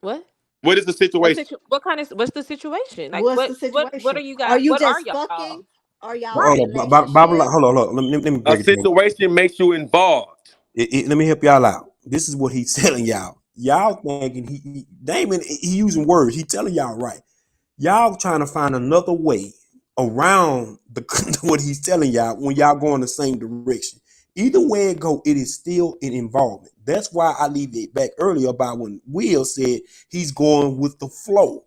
What? What is the situation? What's the situation? Like What's the what are situation? you Are guys? you What are just y'all? fucking? Are y'all in Right. a relationship? Hold on. Let me A break it down. situation makes you involved. Let me help y'all out. This is what he's telling y'all. Y'all thinking Damon, he using words. He telling y'all right. Y'all trying to find another way around the what he's telling y'all when y'all go in the same direction. Either way it go, it is still an involvement. That's why I leave it back earlier about when Will said he's going with the flow.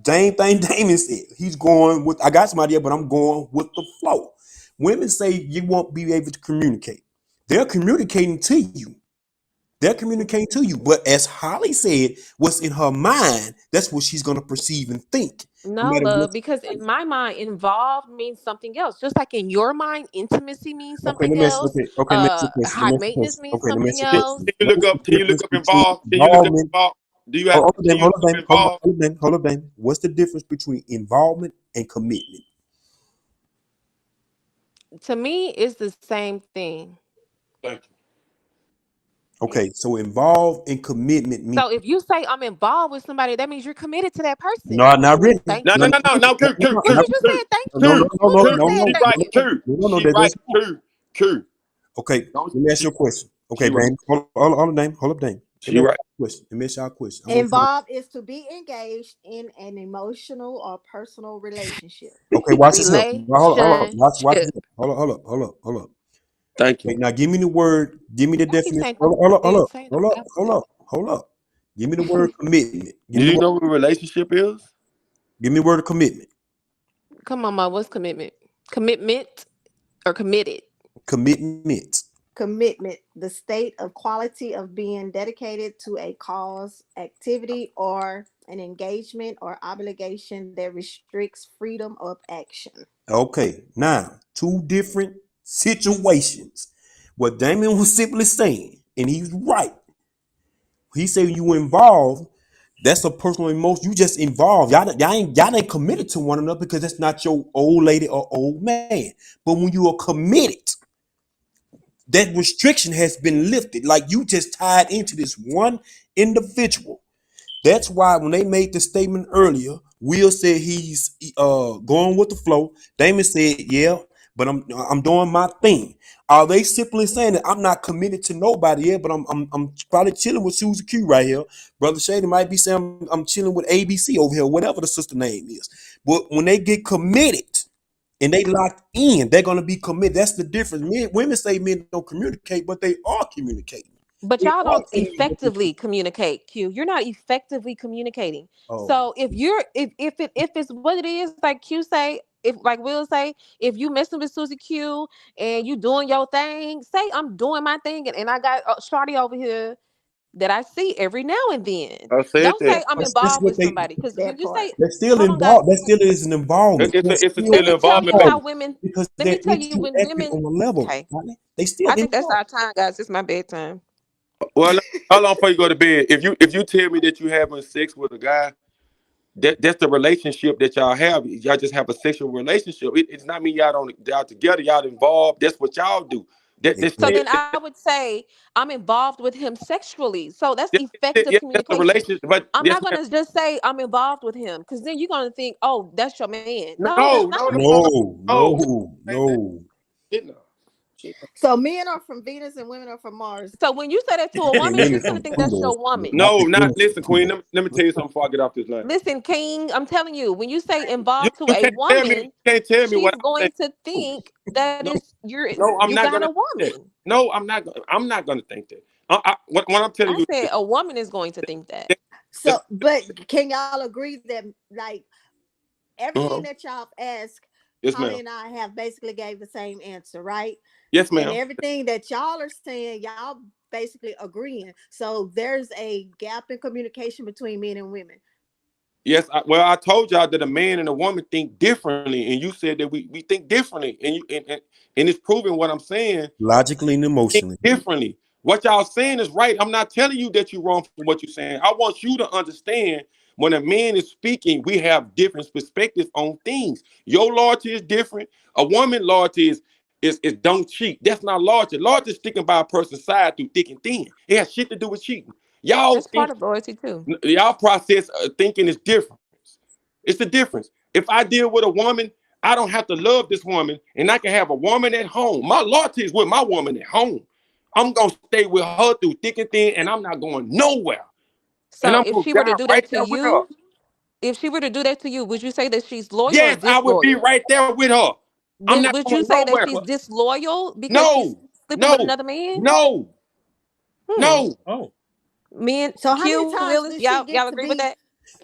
Damon said he's going with. I got somebody here, but I'm going with the flow. Women say you won't be able to communicate. They're communicating to you. They're communicating to you. But as Holly said, what's in her mind, that's what she's going to perceive and think. No No, matter what. love, because in my mind, involved means something else. Just like in your mind, intimacy means Okay, let something me ask. else. Okay, let me ask you a question. Let High me ask you a maintenance question. means Okay, let me something ask you a else. question. Can you What look is up? the Can you look difference up between involved? Can you look up involvement? involved? Do you Oh, have? Can you hold look up, up Damon. involved? Hold up, Damon. What's the difference between involvement and commitment? To me, it's the same thing. Thank you. Okay, so involved and commitment mean So if you say I'm involved with somebody, that means you're committed to that person. no, not Then really. thank No, No, no, you. no, no, no. Q, Who no, just said thank you? no, no, no, Who no, just no, said no, thank She no, you? right, no, Q. no, She that right, does not. Q. Okay, Don't let me ask she? you a question. Okay, She right. Dame, hold on, Dame, hold up, Dame. Let She me ask right. you a question. Let me ask you a question. I want to. Involved is to be engaged in an emotional or personal relationship. Okay, watch this here. Now, hold up, watch Relationship. this. Hold up. Thank Okay, you. now give me the word. Give me the I keep definition. saying don't say it, say don't answer it. Hold up. Give me the word commitment. Give Do me the you word. know what a relationship is? Give me the word of commitment. Come on, ma. What's commitment? Commitment or committed? Commitment. Commitment, the state of quality of being dedicated to a cause, activity, or an engagement or obligation that restricts freedom of action. Okay, now two different situations. What Damien was simply saying, and he's right. He said you involved. That's a personal emotion. You just involved. Y'all ain't committed to one another because that's not your old lady or old man. But when you are committed, that restriction has been lifted. Like you just tied into this one individual. That's why when they made the statement earlier, Will said he's going with the flow. Damon said, yeah, but I'm doing my thing. Are they simply saying that I'm not committed to nobody here, but I'm probably chilling with Susie Q right here. Brother Shady might be saying I'm chilling with ABC over here, whatever the sister name is. But when they get committed and they locked in, they're gonna be committed. That's the difference. Women say men don't communicate, but they are communicating. But They y'all are don't telling you what they effectively communicate, Q. You're not effectively communicating. oh. So if it's what it is, like Q say, if like Will say, if you messing with Susie Q and you doing your thing, say I'm doing my thing and I got Shorty over here that I see every now and then. I said Don't that. say I'm That's involved what with they. somebody because when That you part. say, They're still hold on, guys, involved. That still is an involvement. They're It's a still let still me tell involvement, you baby. how involved women. because Let me they're tell you when interacting women. on a level. Okay, Right? They still I think that's involved. our time, guys. It's my bedtime. Well, how long before you go to bed? If you tell me that you having sex with a guy, that's the relationship that y'all have. Y'all just have a sexual relationship. It's not mean y'all together. Y'all involved. That's what y'all do. That's So still then I would say I'm involved with him sexually. So that's effective yeah, that's the communication. relationship. But I'm yes, not gonna just say I'm involved with him because then you're gonna think, oh, that's your man. no, No, that's no, not no, my no, man. No. So men are from Venus and women are from Mars. So when you say that to a woman, Women she's gonna from think that's Pluto. your woman. no, not Women listen, from Queen. Pluto. Let me tell you something before I get off this line. Listen, King, I'm telling you, when you say involved to You a can't tell me. woman, You can't tell me she's what I'm going to saying. think that No, is no, I'm you not got gonna a think that. woman. No, I'm not. I'm not gonna think that. What I'm telling I you said is, a woman is going to think that. So, but can y'all agree that like everything uh-huh. that y'all ask, Yes, Holly ma'am. and I have basically gave the same answer, right? Yes, And ma'am. everything that y'all are saying, y'all basically agreeing. So there's a gap in communication between men and women. Yes, well, I told y'all that a man and a woman think differently, and you said that we think differently, and it's proving what I'm saying. Logically and Think emotionally. differently. What y'all saying is right. I'm not telling you that you're wrong for what you're saying. I want you to understand when a man is speaking, we have different perspectives on things. Your loyalty is different. A woman loyalty is don't cheat. That's not loyalty. Loyalty is sticking by a person's side through thick and thin. It has shit to do with cheating. Y'all That's think part of loyalty too. y'all process thinking is different. It's the difference. If I deal with a woman, I don't have to love this woman, and I can have a woman at home. My loyalty is with my woman at home. I'm gonna stay with her through thick and thin, and I'm not going nowhere. And So I'm if gonna she were to die do right that to there with her. you, if she were to do that to you, would you say that she's loyal or Yes, I would be disloyal? right there with her. I'm Then not would you going say that nowhere. she's disloyal because she's No, sleeping with no, another man? no, Hmm. no. Oh. Men, So how many Q, times Willis, does she y'all get to agree with be? that?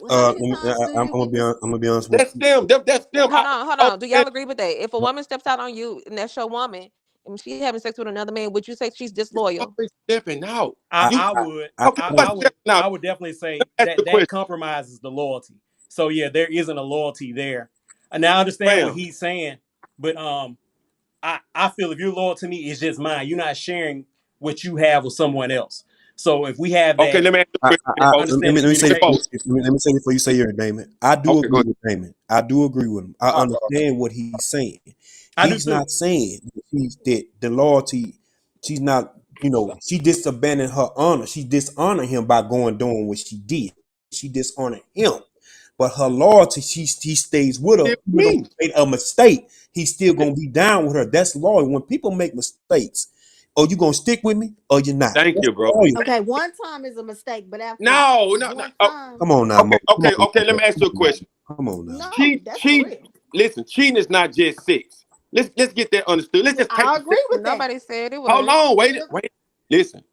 How many Let me, times do I'm you gonna get be to? I'm gonna be honest with That's them. That's them. Hold Oh, on. Do y'all agree with that? If a woman steps out on you and that's your woman, and she having sex with another man, would you say she's disloyal? always stepping out. I, You I would okay? I, But I would stepping out. I would definitely Let say me ask you that a question, that compromises the loyalty. So yeah, there isn't a loyalty there. And now I understand what fam. he's saying, but I feel if you're loyal to me, it's just mine. You're not sharing what you have with someone else. So if we have Okay, that let me ask you a question, folks. understanding let me say this. Folks. communication, Let me say this before you say your Damon. I do Okay, go agree ahead. with Damon. I do agree with him. I Oh, God. understand what he's saying. I do He's too. not saying that the loyalty. She's not. She disabandoned her honor. She dishonored him by doing what she did. She dishonored him. But her loyalty, he stays with her. Still Even though me. he made a mistake, he's still gonna be down with her. That's loyal. When people make mistakes, are you gonna stick with me or you're not? Thank That's you, bro. loyal. Okay, one time is a mistake, but after No, no, no. one Oh, time, Come on now, okay, Mo. Come okay, on, okay. Let now, me ask you a question. Come on now. no, Cheat, that's for cheat. real. Listen, cheating is not just sex. Let's get that understood. Let's just take I the sex. agree with that. Nobody said it Hold was. on, We wait. Listen,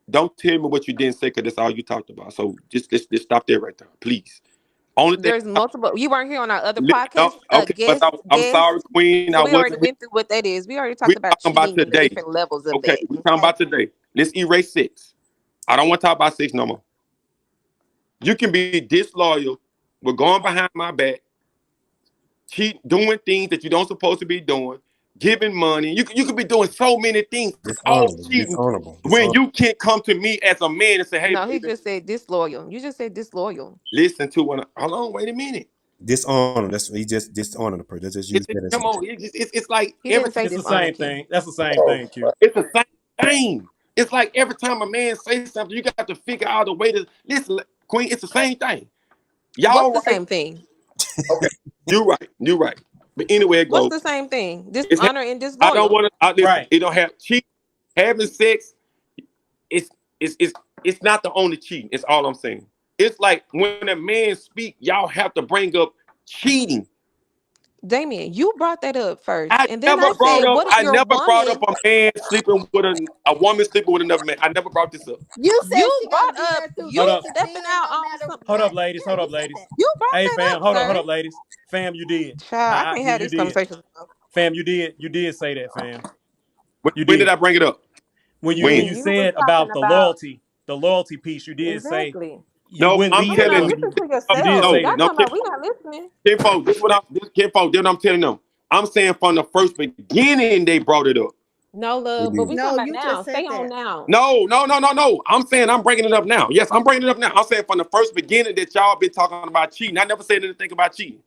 don't tell me what you didn't say because that's all you talked about. So just let's stop there right there, please. Only thing. There's multiple. You weren't here on our other No, podcast. okay, but I'm Guest. sorry, Queen. So I we already wasn't. went through what that is. We already We talked about talking about cheating and the today. different levels of Okay, that. we talking Okay. about today. Let's erase sex. I don't want to talk about sex no more. You can be disloyal. We're going behind my back, cheat, doing things that you don't supposed to be doing, giving money. You could be doing so many things, all Dishonorable, cheating. dishonorable, When dishonorable. you can't come to me as a man and say, "Hey, No, he baby, just said disloyal. You just said disloyal. listen to what." Hold on, wait a minute. Dishonor. That's he just dishonored the person. That's just use that as Come a on, it's like He every didn't say time. It's the dishonor, same Q. thing. That's the same thing, Q. It's the same thing. It's like every time a man says something, you got to figure out a way to listen, Queen. It's the same thing. What's Y'all the right? same thing? Okay, you right. You right. But anyway, it What's goes. the same thing? It's Dishonor and I don't disloyal. want to. I listen. Right. It don't have cheat. Having sex. It's it's it's it's not the only cheating. It's all I'm saying. It's like when a man speak, y'all have to bring up cheating. Damien, you brought that up first. I And then never I brought said, up. what if I your never brought up woman, a man sleeping with a woman sleeping with another man. I never brought this up. You said you she got to be brought up there through Hold you thick up. and stepping thin, out no on matter some, Hold up, what. ladies. Yeah, Hold you up, said ladies. that. you brought Hey, that fam. up, Hold sir. up, ladies. Fam, you did. Child, I can't have You these did. conversations. Fam, you did say that, fam. You When did did. I bring it up? When When? you When you was said talking about about the loyalty piece, you did say exactly. you No, wouldn't I'm leave Hold a telling on, you. woman. listen to You did yourselves. No, say Y'all that. no, talking about we not listening. Kinfolk, then I'm telling them. I'm saying from the first beginning they brought it up. No, love, but Mhm. we talking No, about you now. just Stay said on that. now. No. I'm saying I'm bringing it up now. Yes, I'm bringing it up now. I'm saying from the first beginning that y'all been talking about cheating. I never said anything about cheating.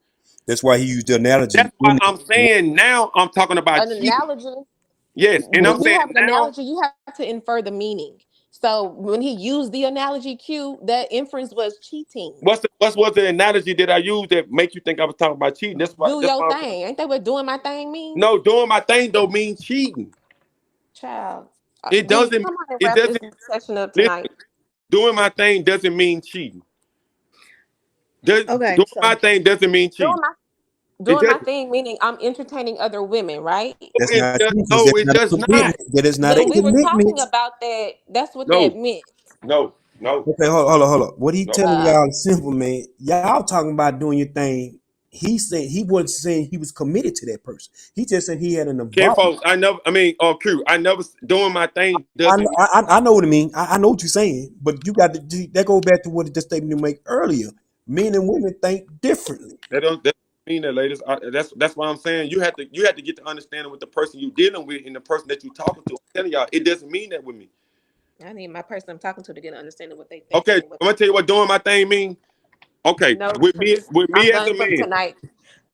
That's why he used the analogy. That's why I'm saying now I'm talking about An cheating. analogy. Yes, and I'm When you saying have an now. analogy, you have to infer the meaning. So when he used the analogy Q, that inference was cheating. What's the analogy that I used that makes you think I was talking about cheating? Do That's your why I'm saying. thing. Ain't that what doing my thing mean? No, doing my thing don't mean cheating. Child. It D, doesn't. come on and It wrap this doesn't. session up Listen, tonight. doing my thing doesn't mean cheating. Okay, Doing so my thing doesn't mean Doing cheating. my It doing my doesn't. thing meaning I'm entertaining other women, right? That's not true because No, that's it not a does not. commitment. That is not a When we were talking commitment. about that, that's what that No, meant. no, no, Okay, hold on. What he no. telling y'all is simple, man. Y'all talking about doing your thing. He said he wasn't saying he was committed to that person. He just said he had an Ken involvement. folks, Q, I never doing my thing doesn't mean I know what I mean. I know what you're saying, but you got to that goes back to what the statement you make earlier. Men and women think differently. that mean that, ladies. That's why I'm saying you have to get to understanding with the person you dealing with and the person that you talking to. I'm telling y'all, it doesn't mean that with me. I need my person I'm talking to get an understanding what they Okay, thinking I'm and what gonna tell you what doing my thing mean. Okay, no, with me because with I'm me as a done for man. tonight.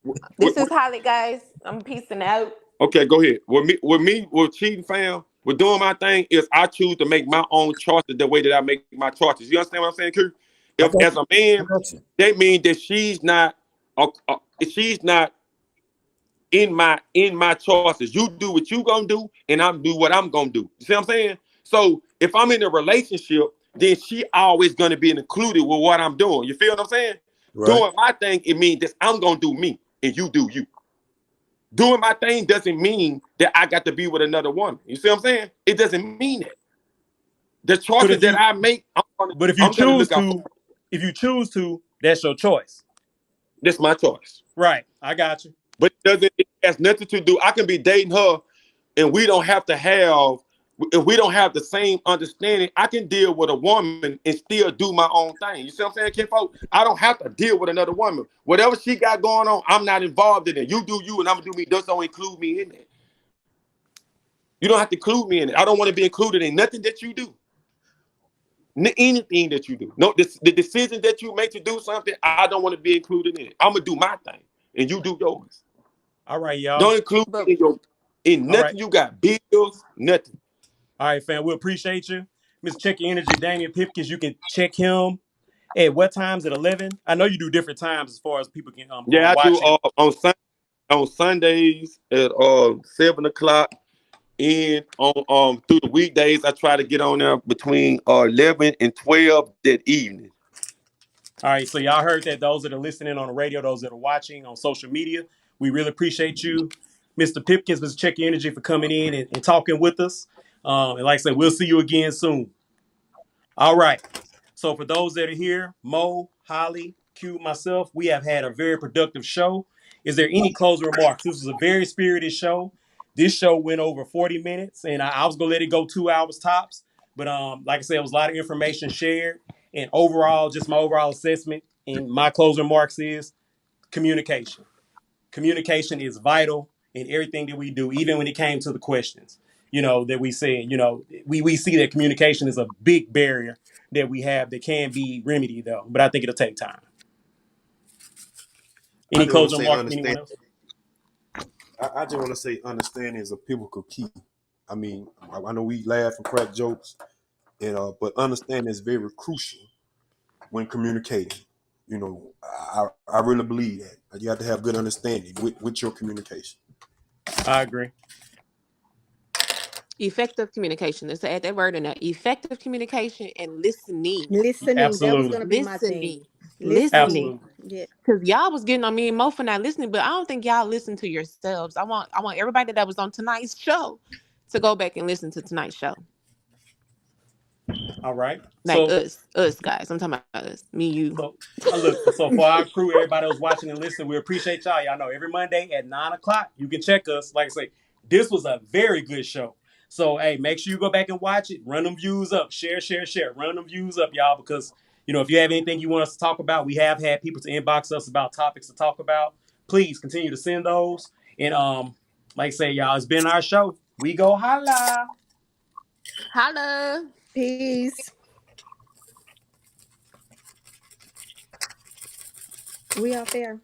With, This is Holly, guys. I'm peacing out. okay, go ahead. With cheating, fam. But doing my thing is I choose to make my own choices the way that I make my choices. You understand what I'm saying, Kurt? If as a man, that means that she's not in my choices. You do what you gonna do, and I'm do what I'm gonna do. You see what I'm saying? So if I'm in a relationship, then she always gonna be included with what I'm doing. You feel what I'm saying? Right. Doing my thing, it means that I'm gonna do me and you do you. Doing my thing doesn't mean that I got to be with another woman. You see what I'm saying? It doesn't mean that. The choices that I make, But if you choose to, that's your choice. That's my choice. Right. I got you. But it has nothing to do. I can be dating her and if we don't have the same understanding, I can deal with a woman and still do my own thing. You see what I'm saying, kinfolk? I don't have to deal with another woman. Whatever she got going on, I'm not involved in it. You do you and I'm gonna do me. Just don't include me in it. You don't have to include me in it. I don't want to be included in nothing that you do. Anything that you do. No, the decision that you make to do something, I don't want to be included in it. I'm gonna do my thing and you do yours. All right, y'all. Don't include me in nothing. Right. You got bills, nothing. All right, fam. We appreciate you. Mr. Check Your Energy, Daniel Pipkins. You can check him at what times? At 11? I know you do different times as far as people can I watch do on Sundays at 7:00, and on through the weekdays I try to get on there between 11 and 12 that evening. All right, so y'all heard that. Those that are listening on the radio, those that are watching on social media, we really appreciate you, Mr. Pipkins, Mr. Check Your Energy, for coming in and talking with us. And like I said, we'll see you again soon. All right. So for those that are here, Mo, Holly, Q, myself, we have had a very productive show. Is there any closing remarks? This was a very spirited show. This show went over 40 minutes, and I was going to let it go 2 hours tops. But like I said, it was a lot of information shared. And overall, just my overall assessment and my closing remarks is communication. Communication is vital in everything that we do, even when it came to the questions, that we said, we see that communication is a big barrier that we have that can be remedied, though. But I think it'll take time. Any closing remarks? Anyone else? I just want to say understanding is a pivotal key. I mean, I know we laugh and crack jokes, but understanding is very crucial when communicating. I really believe that you have to have good understanding with your communication. I agree. Effective communication. Let's add that word in there. Effective communication and listening. Listening. Absolutely. That was going to be my thing. Listening. Yeah. Because y'all was getting on me and Mo for not listening, but I don't think y'all listen to yourselves. I want everybody that was on tonight's show to go back and listen to tonight's show. All right. Like us guys. I'm talking about us. Me, you. So for our crew, everybody who's watching and listening, we appreciate y'all. Y'all know every Monday at 9:00, you can check us. Like I say, this was a very good show. So, hey, make sure you go back and watch it. Run them views up. Share. Run them views up, y'all, because, if you have anything you want us to talk about, we have had people to inbox us about topics to talk about. Please continue to send those. And like I say, y'all, it's been our show. We go holla. Holla. Peace. We out there.